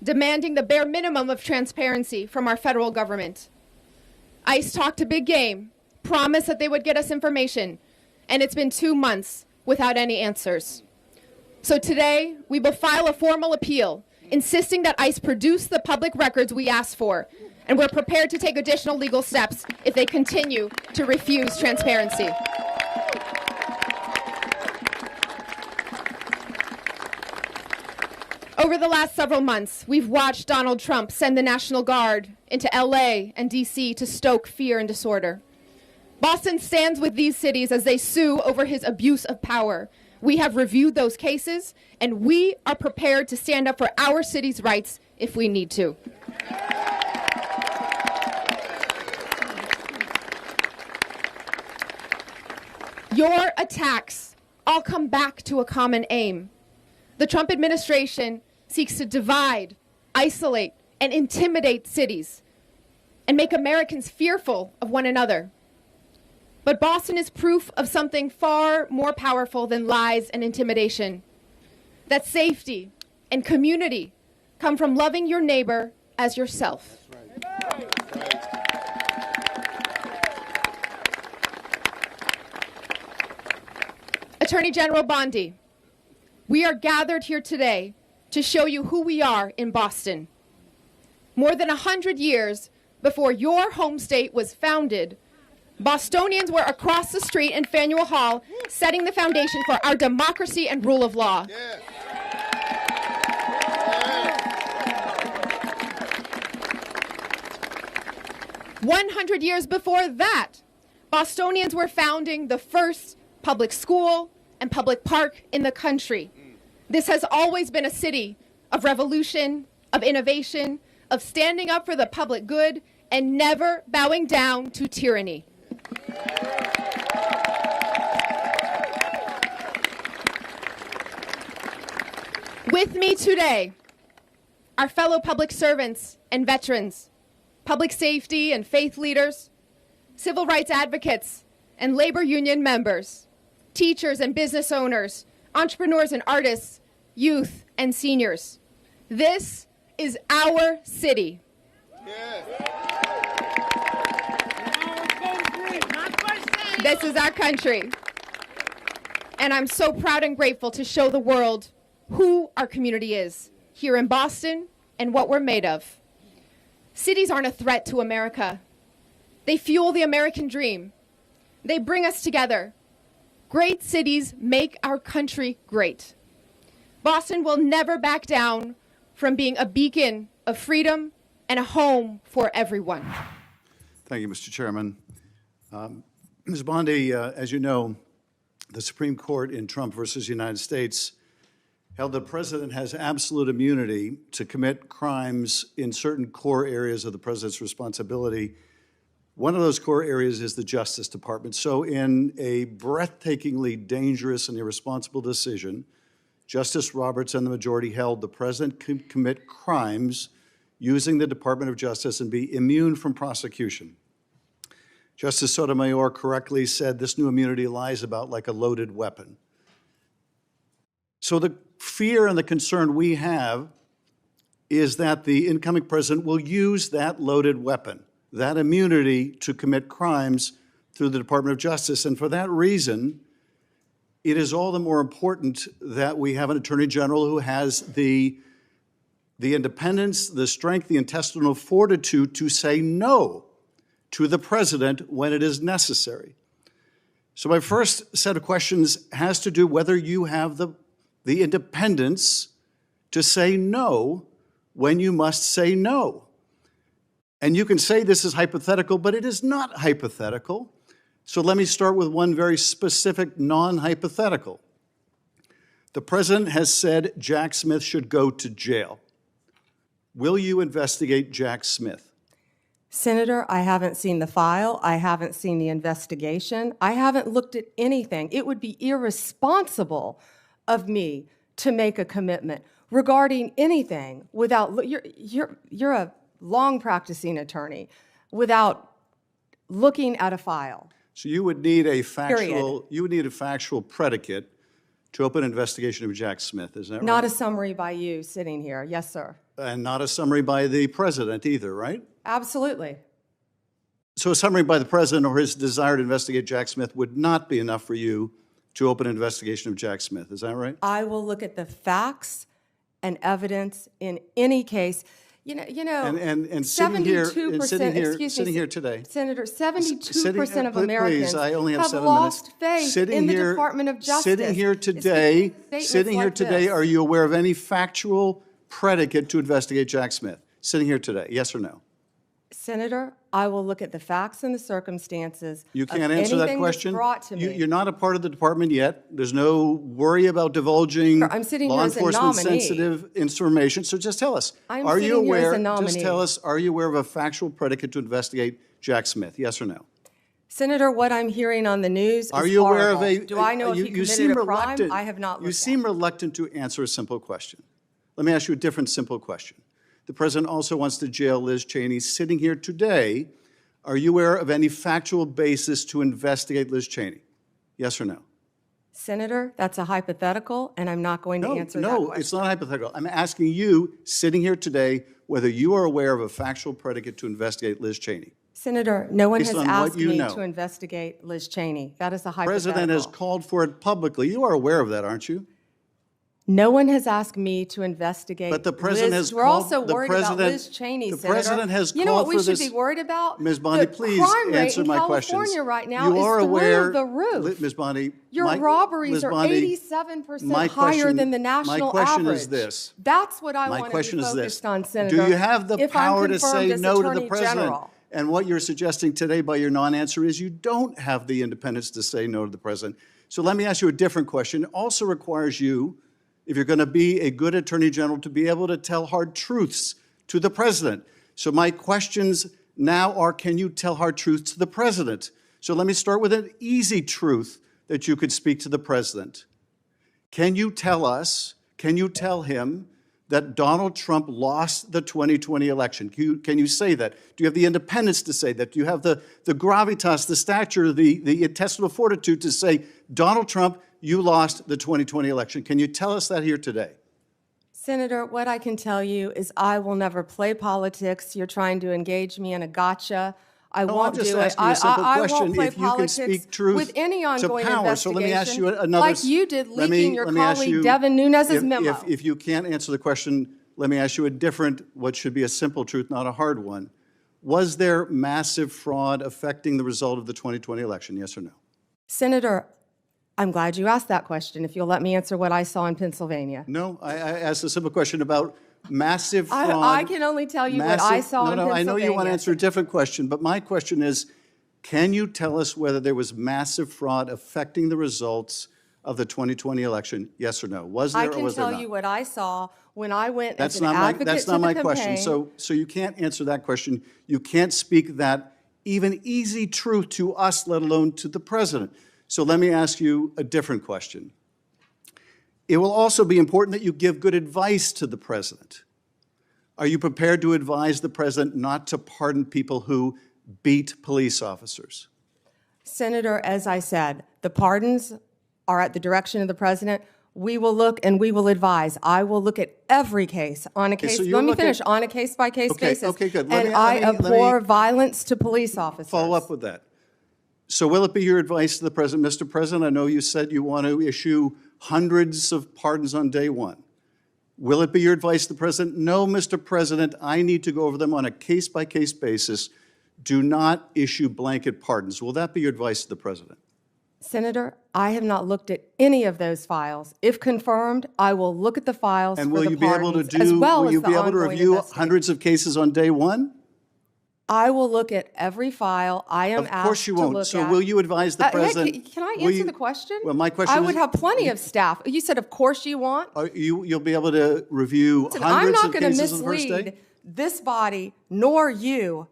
demanding the bare minimum of transparency from our federal government. ICE talked a big game, promised that they would get us information, and it's been 2 months without any answers. So today, we will file a formal appeal, insisting that ICE produce the public records we asked for, and we're prepared to take additional legal steps if they continue to refuse transparency. Over the last several months, we've watched Donald Trump send the National Guard into LA and DC to stoke fear and disorder. Boston stands with these cities as they sue over his abuse of power. We have reviewed those cases, and we are prepared to stand up for our city's rights if we need to. Your attacks all come back to a common aim. The Trump administration seeks to divide, isolate, and intimidate cities and make Americans fearful of one another. But Boston is proof of something far more powerful than lies and intimidation. That safety and community come from loving your neighbor as yourself. Attorney General Bondi, we are gathered here today to show you who we are in Boston. More than 100 years before your home state was founded, Bostonians were across the street in Faneuil Hall setting the foundation for our democracy and rule of law. 100 years before that, Bostonians were founding the first public school and public park in the country. This has always been a city of revolution, of innovation, of standing up for the public good, and never bowing down to tyranny. With me today, our fellow public servants and veterans, public safety and faith leaders, civil rights advocates and labor union members, teachers and business owners, entrepreneurs and artists, youth and seniors. This is our city. This is our country. And I'm so proud and grateful to show the world who our community is here in Boston and what we're made of. Cities aren't a threat to America. They fuel the American dream. They bring us together. Great cities make our country great. Boston will never back down from being a beacon of freedom and a home for everyone. Thank you, Mr. Chairman. Ms. Bondi, as you know, the Supreme Court in Trump versus United States held the president has absolute immunity to commit crimes in certain core areas of the president's responsibility. One of those core areas is the Justice Department. So in a breathtakingly dangerous and irresponsible decision, Justice Roberts and the majority held the president could commit crimes using the Department of Justice and be immune from prosecution. Justice Sotomayor correctly said this new immunity lies about like a loaded weapon. So the fear and the concern we have is that the incoming president will use that loaded weapon, that immunity, to commit crimes through the Department of Justice. And for that reason, it is all the more important that we have an Attorney General who has the independence, the strength, the intestinal fortitude to say no to the president when it is necessary. So my first set of questions has to do whether you have the independence to say no when you must say no. And you can say this is hypothetical, but it is not hypothetical. So let me start with one very specific non-hypothetical. The president has said Jack Smith should go to jail. Will you investigate Jack Smith? Senator, I haven't seen the file. I haven't seen the investigation. I haven't looked at anything. It would be irresponsible of me to make a commitment regarding anything without, you're a long practicing attorney, without looking at a file. So you would need a factual predicate to open an investigation of Jack Smith, is that right? Not a summary by you sitting here. Yes, sir. And not a summary by the president either, right? Absolutely. So a summary by the president or his desire to investigate Jack Smith would not be enough for you to open an investigation of Jack Smith, is that right? I will look at the facts and evidence in any case. You know, and sitting here, 72%, sitting here today, Senator, 72% of Americans please, I only have 7 lost minutes. faith in the Department of Justice. Sitting here today, are you aware of any factual predicate to investigate Jack Smith? Sitting here today, yes or no? Senator, I will look at the facts and the circumstances. You can't answer that question. Brought to me. You're not a part of the department yet. There's no worry about divulging I'm sitting law here as a enforcement nominee. sensitive information. So just tell us, I'm are you sitting here as aware? a nominee. Just tell us, are you aware of a factual predicate to investigate Jack Smith? Yes or no? Senator, what I'm hearing on the news is Are you aware of horrible. Do I know if he committed a crime? I have not looked You seem reluctant to answer a simple question. Let me ask you a different simple question. The president also wants to jail Liz Cheney. Sitting here today, are you aware of any factual basis to investigate Liz Cheney? Yes or no? Senator, that's a hypothetical, and I'm not going to answer that question. No, it's not hypothetical. I'm asking you, sitting here today, whether you are aware of a factual predicate to investigate Liz Cheney. Senator, no one has Based on asked what you me know. to investigate Liz Cheney. That is a The hypothetical. president has called for it publicly. You are aware of that, aren't you? No one has asked me to investigate But the president Liz. has We're called- also the worried about president- Liz Cheney, the Senator. president has You know what called we for should this- be worried about? Ms. Bondi, The please crime rate answer in my questions. California right now You are is aware, through the roof. Ms. Bondi, Your robberies Ms. are Bondi, 87% my higher question- than the national my question average. is this. That's what I My want to question be is focused this. on, Senator. Do you have the if I'm power to confirmed say as no to the Attorney president? General. And what you're suggesting today by your non-answer is you don't have the independence to say no to the president. So let me ask you a different question. It also requires you, if you're going to be a good attorney general, to be able to tell hard truths to the president. So my questions now are, can you tell hard truths to the president? So let me start with an easy truth that you could speak to the president. Can you tell us, can you tell him that Donald Trump lost the 2020 election? Can you say that? Do you have the independence to say that? Do you have the gravitas, the stature, the intestinal fortitude to say, Donald Trump, you lost the 2020 election? Can you tell us that here today? Senator, what I can tell you is I will never play politics. You're trying to engage me in a gotcha. I won't do it. I'm just asking you a simple I question. won't play If you can politics speak truth with any ongoing to power. So let me ask you another. like you did let me- leaking your let me ask colleague you, Devin Nunes's memo. If you can't answer the question, let me ask you a different, what should be a simple truth, not a hard one. Was there massive fraud affecting the result of the 2020 election, yes or no? Senator, I'm glad you asked that question, if you'll let me answer what I saw in Pennsylvania. No, I asked a simple question about massive fraud. I can only tell you what I saw in No, Pennsylvania. I know you want to answer a different question, but my question is, can you tell us whether there was massive fraud affecting the results of the 2020 election, yes or no? Was there or was there not? I can tell you what I saw when I went That's as an not my, advocate that's to not the my campaign. question. So you can't answer that question. You can't speak that even easy truth to us, let alone to the president. So let me ask you a different question. It will also be important that you give good advice to the president. Are you prepared to advise the president not to pardon people who beat police officers? Senator, as I said, the pardons are at the direction of the president. We will look and we will advise. I will look at every case on a case. so you Let me look finish at- on a case-by-case Okay, basis. okay, good. And I abhor violence to police officers. Follow up with that. So will it be your advice to the president, Mr. President, I know you said you want to issue hundreds of pardons on day one. Will it be your advice to the president? No, Mr. President, I need to go over them on a case-by-case basis. Do not issue blanket pardons. Will that be your advice to the president? Senator, I have not looked at any of those files. If confirmed, I will look at the files And for will the you be able to pardons, as well will as you the be able to ongoing review investigation. hundreds of cases on day one? I will look at every file I am Of course asked you to won't. look So at. will you advise the president? Can I will answer you- the question? Well, my question I is- would have plenty of staff. You said, of course you want. You'll be able to review Listen, I'm hundreds not of going to cases on the first day? mislead this body nor you.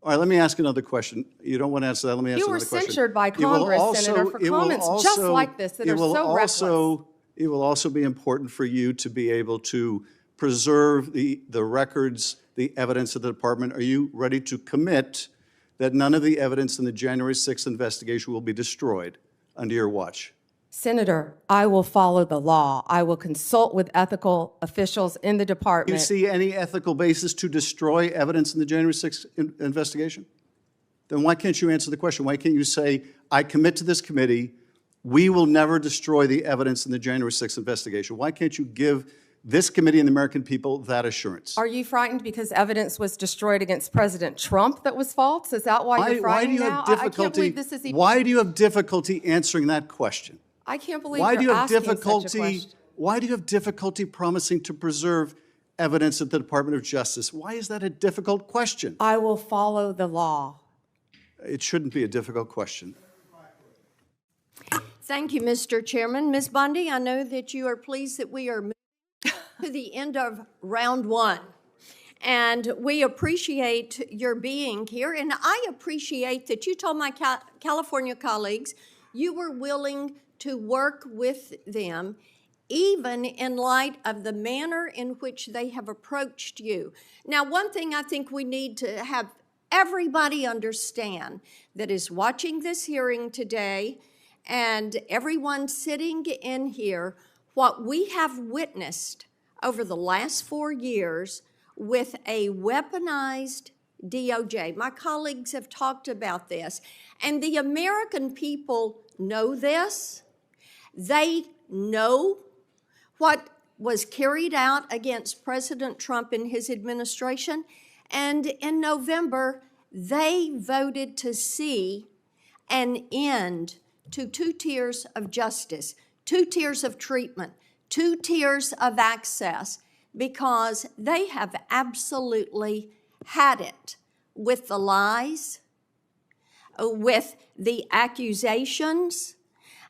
All right, let me ask another question. You don't want to answer that, let me ask You were another question. censured by It will Congress, Senator, for it will comments just like this that it are will so also- It will also be important for you to be able to preserve the records, the evidence of the department. Are you ready to commit that none of the evidence in the January 6th investigation will be destroyed under your watch? Senator, I will follow the law. I will consult with ethical officials in the Do you department. see any ethical basis to destroy evidence in the January 6th investigation? Then why can't you answer the question? Why can't you say, I commit to this committee, we will never destroy the evidence in the January 6th investigation? Why can't you give this committee and the American people that assurance? Are you frightened because evidence was destroyed against President Trump that was false? Is that why you're frightened now? I can't believe this is even. Why do you have difficulty answering that question? I can't believe Why do you you're have asking such a difficulty? question. Why do you have difficulty promising to preserve evidence at the Department of Justice? Why is that a difficult question? I will follow the law. It shouldn't be a difficult question. Thank you, Mr. Chairman. Ms. Bondi, I know that you are pleased that we are moving to the end of round one. And we appreciate your being here. And I appreciate that you told my California colleagues you were willing to work with them, even in light of the manner in which they have approached you. Now, one thing I think we need to have everybody understand that is watching this hearing today and everyone sitting in here, what we have witnessed over the last 4 years with a weaponized DOJ. My colleagues have talked about this, and the American people know this. They know what was carried out against President Trump and his administration, and in November, they voted to see an end to 2 tiers of justice, 2 tiers of treatment, 2 tiers of access, because they have absolutely had it with the lies, with the accusations,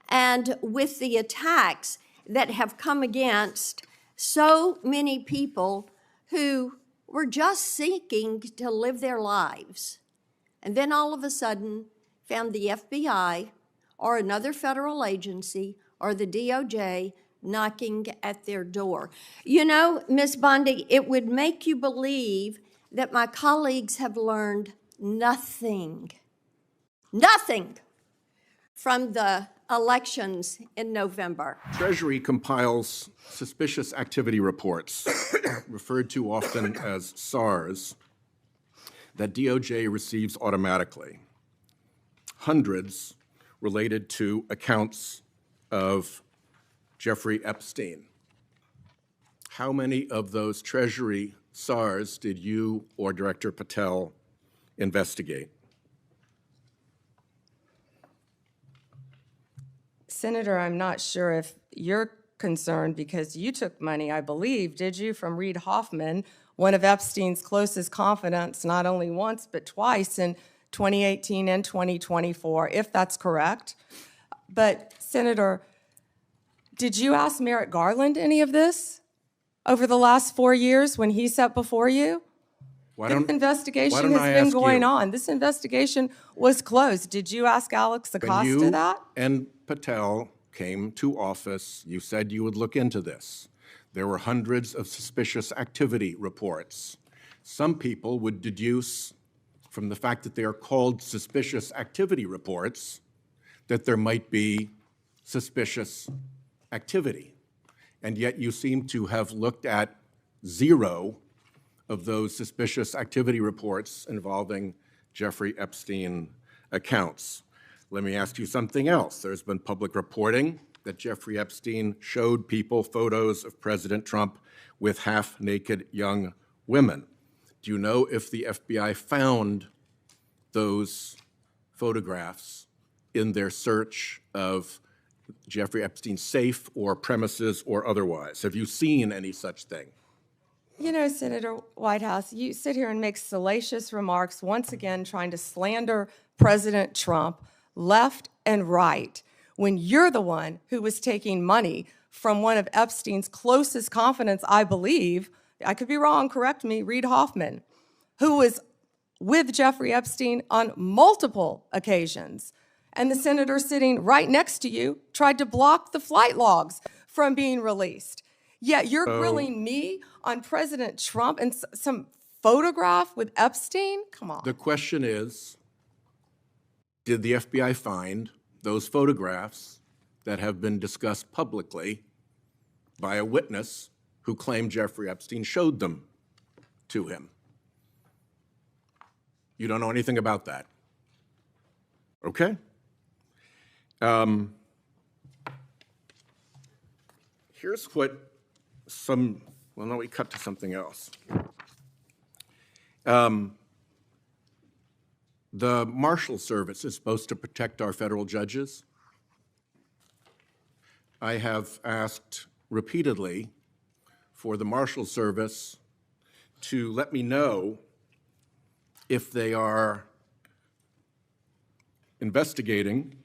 and with the attacks that have come against so many people who were just seeking to live their lives, and then all of a sudden found the FBI or another federal agency or the DOJ knocking at their door. You know, Ms. Bondi, it would make you believe that my colleagues have learned nothing from the elections in November. Treasury compiles suspicious activity reports, referred to often as SARS, that DOJ receives automatically. Hundreds related to accounts of Jeffrey Epstein. How many of those Treasury SARS did you or Director Patel investigate? Senator, I'm not sure if you're concerned because you took money, I believe, did you, from Reid Hoffman, one of Epstein's closest confidants, not only once but twice in 2018 and 2024, if that's correct. But Senator, did you ask Merrick Garland any of this over the last 4 years when he sat before you? This investigation has been going on. This investigation was closed. Did you ask Alex Acosta When you that? and Patel came to office, you said you would look into this. There were hundreds of suspicious activity reports. Some people would deduce from the fact that they are called suspicious activity reports that there might be suspicious activity. And yet you seem to have looked at 0 of those suspicious activity reports involving Jeffrey Epstein accounts. Let me ask you something else. There's been public reporting that Jeffrey Epstein showed people photos of President Trump with half-naked young women. Do you know if the FBI found those photographs in their search of Jeffrey Epstein's safe or premises or otherwise? Have you seen any such thing? You know, Senator Whitehouse, you sit here and make salacious remarks, once again trying to slander President Trump left and right, when you're the one who was taking money from one of Epstein's closest confidants, I believe, I could be wrong, correct me, Reid Hoffman, who was with Jeffrey Epstein on multiple occasions. And the senator sitting right next to you tried to block the flight logs from being released. Yet you're grilling me on President Trump and some photograph with Epstein? Come on. The question is, did the FBI find those photographs that have been discussed publicly by a witness who claimed Jeffrey Epstein showed them to him? You don't know anything about that? Okay. Here's what well, no, we cut to something else. The Marshal Service is supposed to protect our federal judges. I have asked repeatedly for the Marshal Service to let me know if they are investigating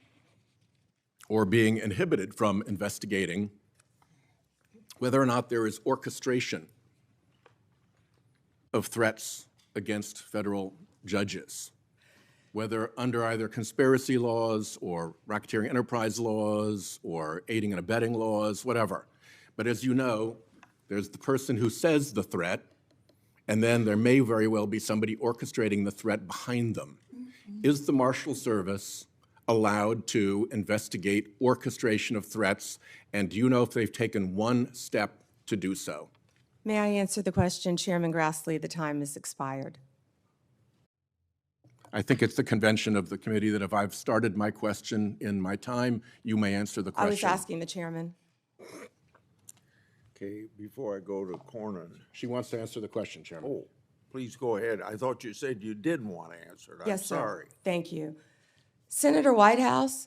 or being inhibited from investigating whether or not there is orchestration of threats against federal judges, whether under either conspiracy laws or racketeering enterprise laws or aiding and abetting laws, whatever. But as you know, there's the person who says the threat, and then there may very well be somebody orchestrating the threat behind them. Is the Marshal Service allowed to investigate orchestration of threats, and do you know if they've taken one step to do so? May I answer the question, Chairman Grassley? The time has expired. I think it's the convention of the committee that if I've started my question in my time, you may answer the question. I was asking the chairman. Okay, before I go to Cornyn. She wants to answer the question, Chairman. Oh, please go ahead. I thought you said you didn't want to answer it. I'm Yes, sir. sorry. Thank you. Senator Whitehouse,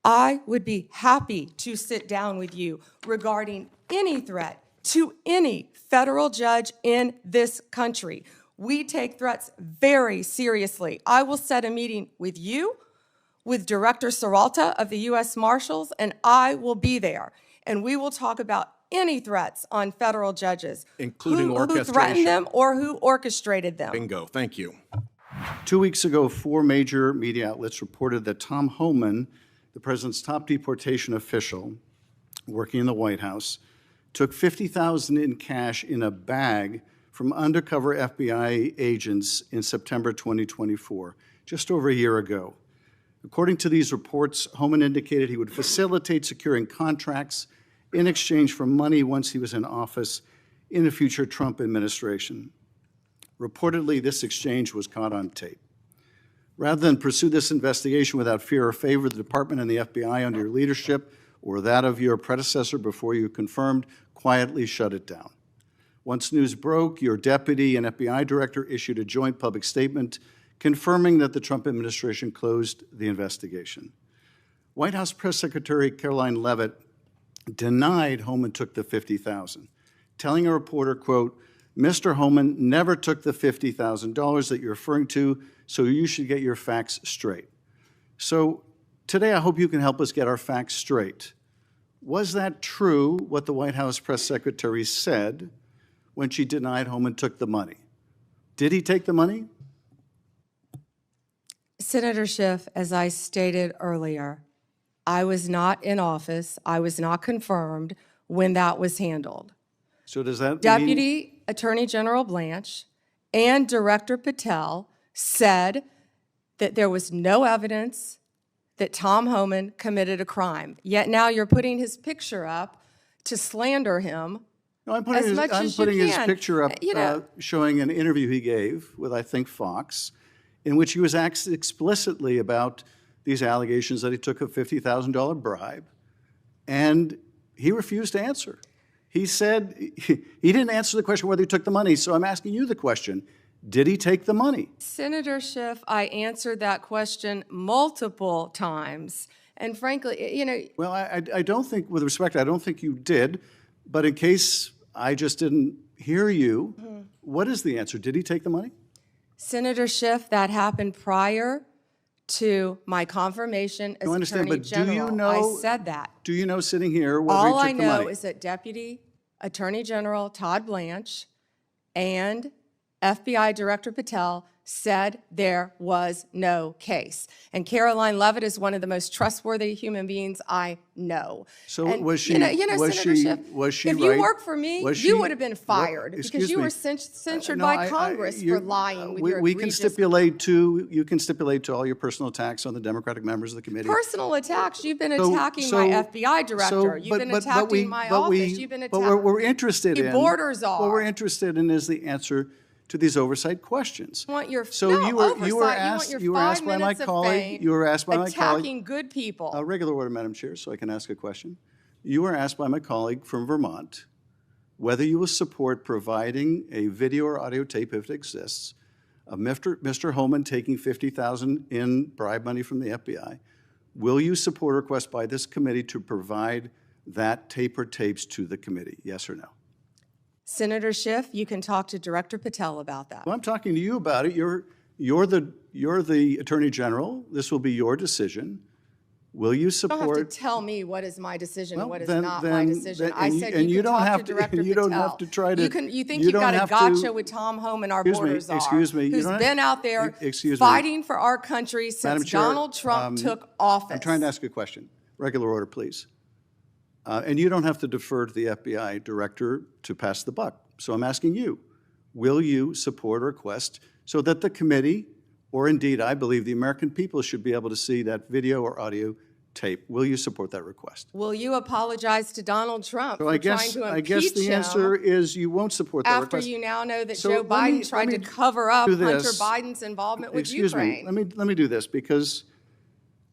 I would be happy to sit down with you regarding any threat to any federal judge in this country. We take threats very seriously. I will set a meeting with you, with Director Serralta of the U.S. Marshals, and I will be there. And we will talk about any threats on federal judges. Including who orchestration. threatened them or who orchestrated them. Bingo, thank you. 2 weeks ago, 4 major media outlets reported that Tom Homan, the president's top deportation official working in the White House, took $50,000 in cash in a bag from undercover FBI agents in September 2024, just over a year ago. According to these reports, Homan indicated he would facilitate securing contracts in exchange for money once he was in office in a future Trump administration. Reportedly, this exchange was caught on tape. Rather than pursue this investigation without fear or favor, the department and the FBI under your leadership or that of your predecessor before you confirmed quietly shut it down. Once news broke, your deputy and FBI director issued a joint public statement confirming that the Trump administration closed the investigation. White House Press Secretary Caroline Leavitt denied Homan took the $50,000, telling a reporter, quote, "Mr. Homan never took the $50,000 that you're referring to, so you should get your facts straight." So today I hope you can help us get our facts straight. Was that true, what the White House press secretary said when she denied Homan took the money? Did he take the money? Senator Schiff, as I stated earlier, I was not in office. I was not confirmed when that was handled. So does that mean? Deputy Attorney General Blanche and Director Patel said that there was no evidence that Tom Homan committed a crime. Yet now you're putting his picture up to slander him. No, I'm putting, his picture up showing an interview he gave with, I think, Fox, in which he was asked explicitly about these allegations that he took a $50,000 bribe, and he refused to answer. He said he didn't answer the question whether he took the money, so I'm asking you the question. Did he take the money? Senator Schiff, I answered that question multiple times. And frankly, Well, I don't think, with respect, I don't think you did. But in case I just didn't hear you, what is the answer? Did he take the money? Senator Schiff, that happened prior to my confirmation as Attorney General. I said that. Do you know, sitting here, whether All he I took the money? know is that Deputy Attorney General Todd Blanche and FBI Director Patel said there was no case. And Caroline Leavitt is one of the most trustworthy human beings I know. So And, was she? Senator Schiff, Was she if right? you worked for me, you would have been fired because you me. were censured No, by Congress for lying with your we can egregious stipulate to, you can stipulate to all your personal attacks on the Democratic members of the committee. personal attacks. You've been attacking my FBI director. You've been attacking my office. You've been attacking. But what we're interested in. borders are. What we're interested in is the answer to these oversight questions. Want your So no, you were oversight. asked You want you were your asked 5 by my minutes of colleague. fame You were asked by my colleague. attacking good people. Regular order, Madam Chair, so I can ask a question. You were asked by my colleague from Vermont whether you will support providing a video or audio tape, if it exists, of Mr. Homan taking $50,000 in bribe money from the FBI. Will you support a request by this committee to provide that tape or tapes to the committee? Yes or no? Senator Schiff, you can talk to Director Patel about that. Well, I'm talking to you about it. You're the Attorney General. This will be your decision. Will you You support? don't have to tell me what is my decision and what is then- not my then- decision. then- I and said you- and you you can don't talk have to to- Director and you Patel. don't have to try to- You think you you've don't got a have to- gotcha with Tom Homan, our borders are. Excuse me. You Who's don't- been out there excuse me. fighting for our country Madam since Chair, Donald Trump took office. I'm trying to ask a question. Regular order, please. And you don't have to defer to the FBI director to pass the buck. So I'm asking you, will you support a request so that the committee, or indeed I believe the American people, should be able to see that video or audio tape? Will you support that request? Will you apologize to Donald Trump So for I trying guess, to I impeach guess the him answer is you won't support that after request. you now know that So Joe let me- Biden tried let to me cover up do Hunter this. Biden's involvement with Excuse Ukraine? me, let me do this, because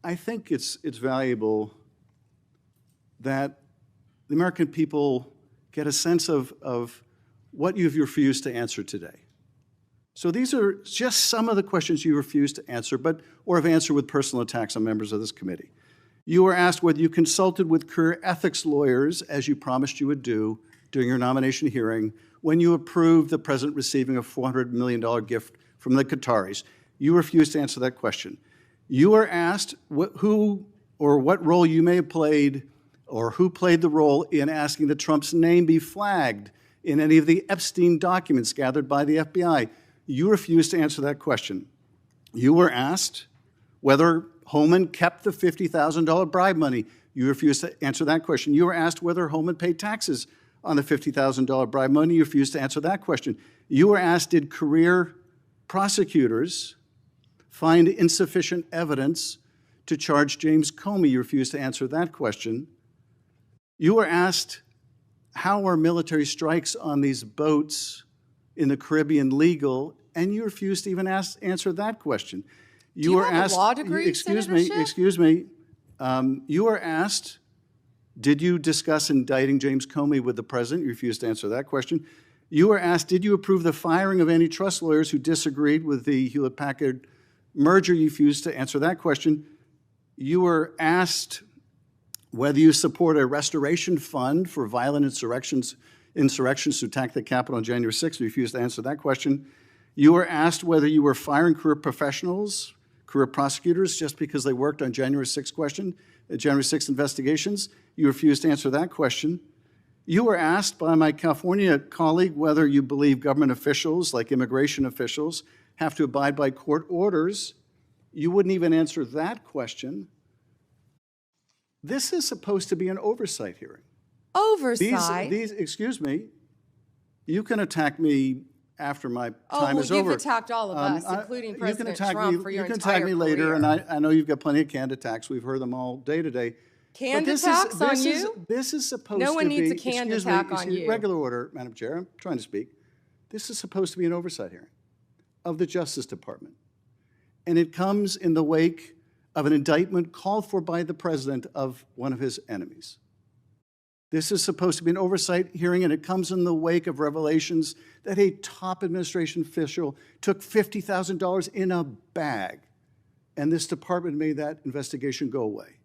I think it's valuable that the American people get a sense of what you've refused to answer today. So these are just some of the questions you refused to answer, or have answered with personal attacks on members of this committee. You were asked whether you consulted with career ethics lawyers, as you promised you would do, during your nomination hearing when you approved the president receiving a $400 million gift from the Qataris? You refused to answer that question. You were asked who or what role you may have played or who played the role in asking that Trump's name be flagged in any of the Epstein documents gathered by the FBI. You refused to answer that question. You were asked whether Holman kept the $50,000 bribe money. You refused to answer that question. You were asked whether Holman paid taxes on the $50,000 bribe money. You refused to answer that question. You were asked, did career prosecutors find insufficient evidence to charge James Comey? You refused to answer that question. You were asked, how are military strikes on these boats in the Caribbean legal? And you refused to even answer that question. You were asked, a law degree, excuse me. You were asked, did you discuss indicting James Comey with the president? You refused to answer that question. You were asked, did you approve the firing of antitrust lawyers who disagreed with the Hewlett-Packard merger? You refused to answer that question. You were asked whether you support a restoration fund for violent insurrections to attack the Capitol on January 6th. You refused to answer that question. You were asked whether you were firing career professionals, career prosecutors, just because they worked on January 6th investigations. You refused to answer that question. You were asked by my California colleague whether you believe government officials, like immigration officials, have to abide by court orders. You wouldn't even answer that question. This is supposed to be an oversight hearing. Oversight? Excuse me, you can attack me after my time is over. You've attacked all of us, including President Trump, for your entire career. You can attack me later, and I know you've got plenty of canned attacks. We've heard them all day to day. Canned attacks on you? This is supposed to be... No one needs a canned attack on you. Regular order, Madam Chair. I'm trying to speak. This is supposed to be an oversight hearing of the Justice Department. And it comes in the wake of an indictment called for by the president of one of his enemies. This is supposed to be an oversight hearing, and it comes in the wake of revelations that a top administration official took $50,000 in a bag, and this department made that investigation go away.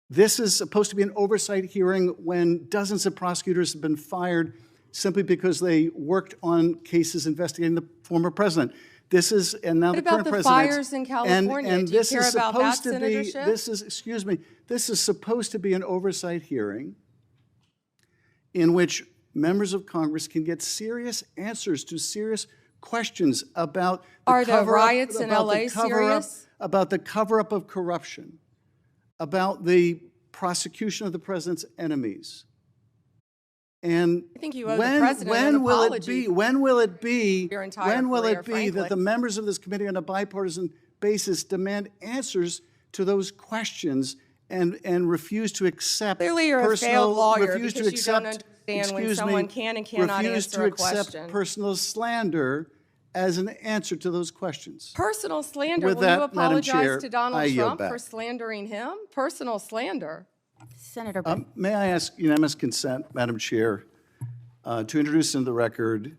This is supposed to be an oversight hearing when dozens of prosecutors have been fired simply because they worked on cases investigating the former president. This is, and now what the about current the president. fires in California? And Do you this care is about that supposed to be, senatorship? this is supposed to be an oversight hearing in which members of Congress can get serious answers to serious questions about the Are the riots in LA serious? About the cover-up of corruption, about the prosecution of the president's enemies. And I think you owe the president an apology. When will it be your entire career, that the frankly. members of this committee on a bipartisan basis demand answers to those questions and refuse to accept Clearly you're personal, a failed lawyer refuse because to you accept, don't understand when excuse someone me, can and cannot refuse answer to a accept question. personal slander as an answer to those questions. Personal slander? With Will that, you Madam Chair, apologize to Donald I yield Trump back. for slandering him? Personal slander. Senator. May I ask unanimous consent, Madam Chair, to introduce into the record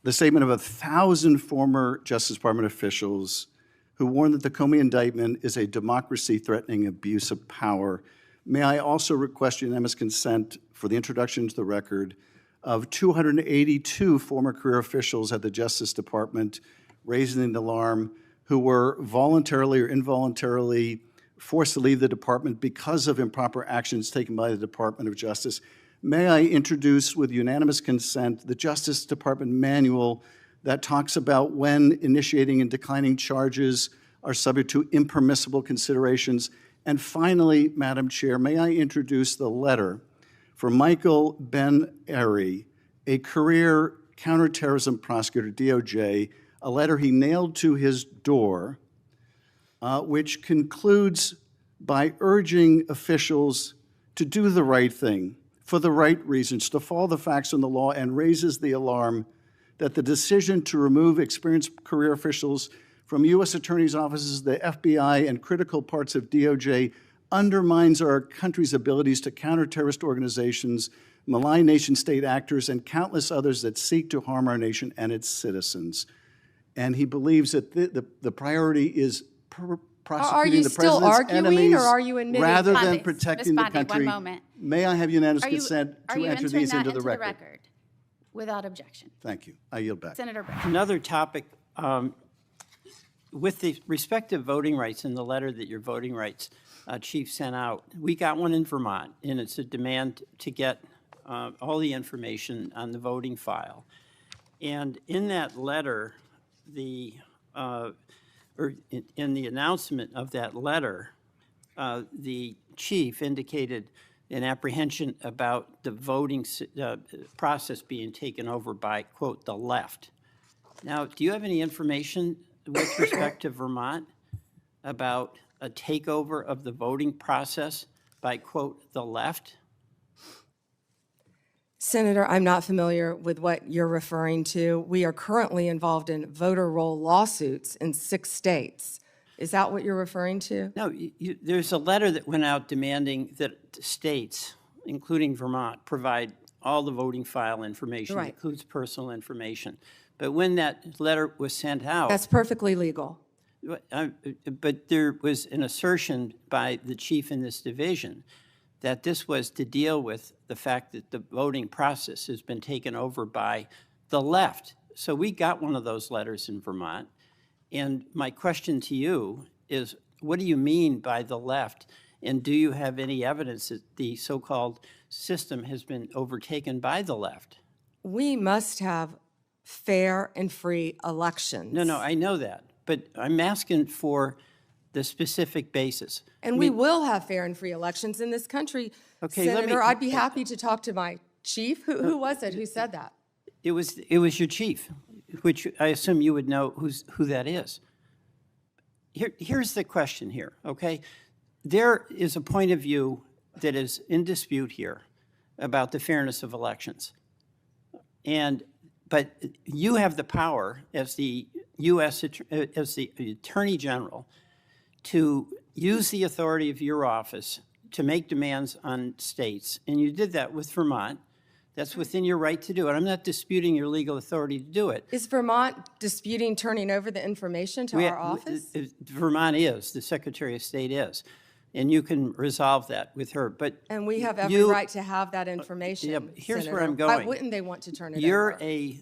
the statement of 1,000 former Justice Department officials who warned that the Comey indictment is a democracy-threatening abuse of power. May I also request unanimous consent for the introduction into the record of 282 former career officials at the Justice Department raising an alarm who were voluntarily or involuntarily forced to leave the department because of improper actions taken by the Department of Justice. May I introduce, with unanimous consent, the Justice Department manual that talks about when initiating and declining charges are subject to impermissible considerations. And finally, Madam Chair, may I introduce the letter from Michael Ben-Ari, a career counterterrorism prosecutor, DOJ, a letter he nailed to his door, which concludes by urging officials to do the right thing for the right reasons, to follow the facts and the law, and raises the alarm that the decision to remove experienced career officials from U.S. attorneys' offices, the FBI, and critical parts of DOJ undermines our country's abilities to counter terrorist organizations, malign nation-state actors, and countless others that seek to harm our nation and its citizens. And he believes that the priority is prosecuting you the still president's arguing, enemies or are you admitting- rather than Bondi, protecting Ms. the Bondi, one country. moment. May I have unanimous Are you, consent are to you enter entering these that into the record? without objection? Thank you. I yield back. Senator Bray. Another topic, with the respective voting rights in the letter that your voting rights chief sent out, we got one in Vermont, and it's a demand to get all the information on the voting file. And in that letter, or in the announcement of that letter, the chief indicated an apprehension about the voting process being taken over by, quote, the left. Now, do you have any information with respect to Vermont about a takeover of the voting process by, quote, the left? Senator, I'm not familiar with what you're referring to. We are currently involved in voter roll lawsuits in 6 states. Is that what you're referring to? No, there's a letter that went out demanding that states, including Vermont, provide all the voting file information, Right. includes personal information. But when that letter was sent out, That's perfectly legal. but there was an assertion by the chief in this division that this was to deal with the fact that the voting process has been taken over by the left. So we got one of those letters in Vermont. And my question to you is, what do you mean by the left? And do you have any evidence that the so-called system has been overtaken by the left? We must have fair and free elections. No, I know that. But I'm asking for the specific basis. And we will have fair and free elections in this country. Okay, let me- Senator, I'd be happy to talk to my chief. Who was it who said that? It was your chief, which I assume you would know who that is. Here's the question here, okay? There is a point of view that is in dispute here about the fairness of elections. But you have the power as the as the Attorney General to use the authority of your office to make demands on states, and you did that with Vermont. That's within your right to do it. I'm not disputing your legal authority to do it. Is Vermont disputing turning over the information to our office? Vermont is, the Secretary of State is, and you can resolve that with her, but. And we have every right to have that information, Yeah, but here's where Senator. I'm going. Why wouldn't they want to turn it over? You're a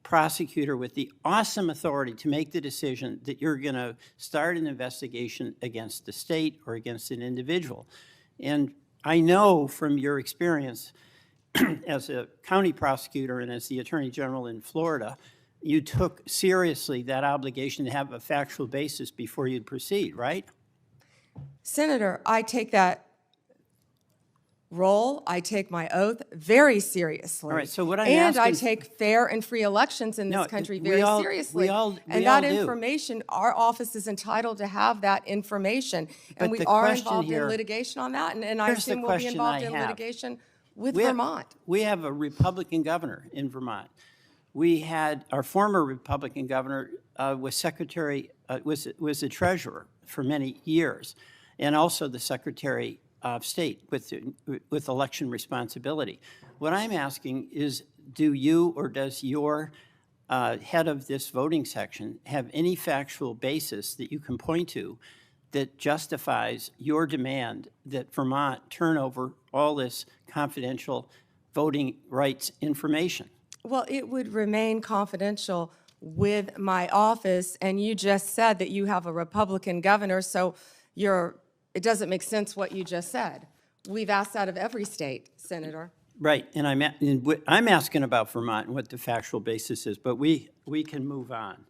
prosecutor with the awesome authority to make the decision that you're going to start an investigation against the state or against an individual. And I know from your experience as a county prosecutor and as the Attorney General in Florida, you took seriously that obligation to have a factual basis before you'd proceed, right? Senator, I take that role, I take my oath very seriously. All right, so what I'm And I asking- take fair and free elections in this No, country we very all- seriously. we all And that do. information, our office is entitled to have that information. But And we the are question involved in here- litigation on that, and I Here's the assume we'll be question involved I in have. litigation with We have- Vermont. We have a Republican governor in Vermont. We had, our former Republican governor was secretary, was the treasurer for many years, and also the Secretary of State with election responsibility. What I'm asking is, do you or does your head of this voting section have any factual basis that you can point to that justifies your demand that Vermont turn over all this confidential voting rights information? Well, it would remain confidential with my office, and you just said that you have a Republican governor, so it doesn't make sense what you just said. We've asked that of every state, Senator. Right, and I'm asking about Vermont and what the factual basis is, but we can move on.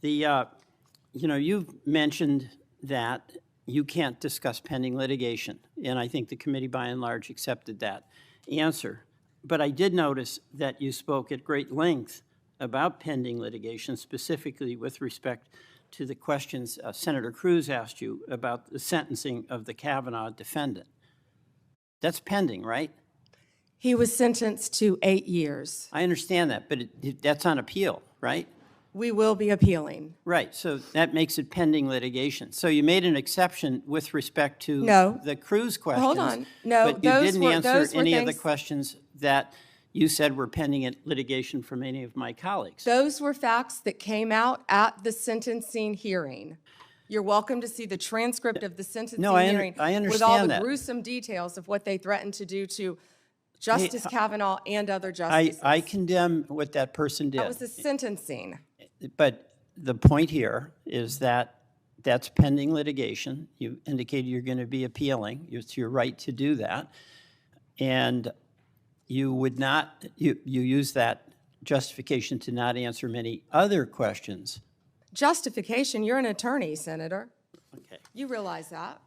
You've mentioned that you can't discuss pending litigation, and I think the committee by and large accepted that answer. But I did notice that you spoke at great length about pending litigation, specifically with respect to the questions Senator Cruz asked you about the sentencing of the Kavanaugh defendant. That's pending, right? He was sentenced to 8 years. I understand that, but that's on appeal, right? We will be appealing. Right, so that makes it pending litigation. So you made an exception with respect to No. the Cruz questions. Hold on. No, but you those didn't were- answer those were any of the things- questions that you said were pending in litigation from any of my colleagues. Those were facts that came out at the sentencing hearing. You're welcome to see the transcript of the sentencing No, I hearing with all understand the that. gruesome details of what they threatened to do to Justice Kavanaugh and other justices. I condemn what that person did. That was the sentencing. But the point here is that that's pending litigation. You indicated you're going to be appealing. It's your right to do that. And you would not, you use that justification to not answer many other questions. Justification, you're an attorney, Senator. Okay. You realize that.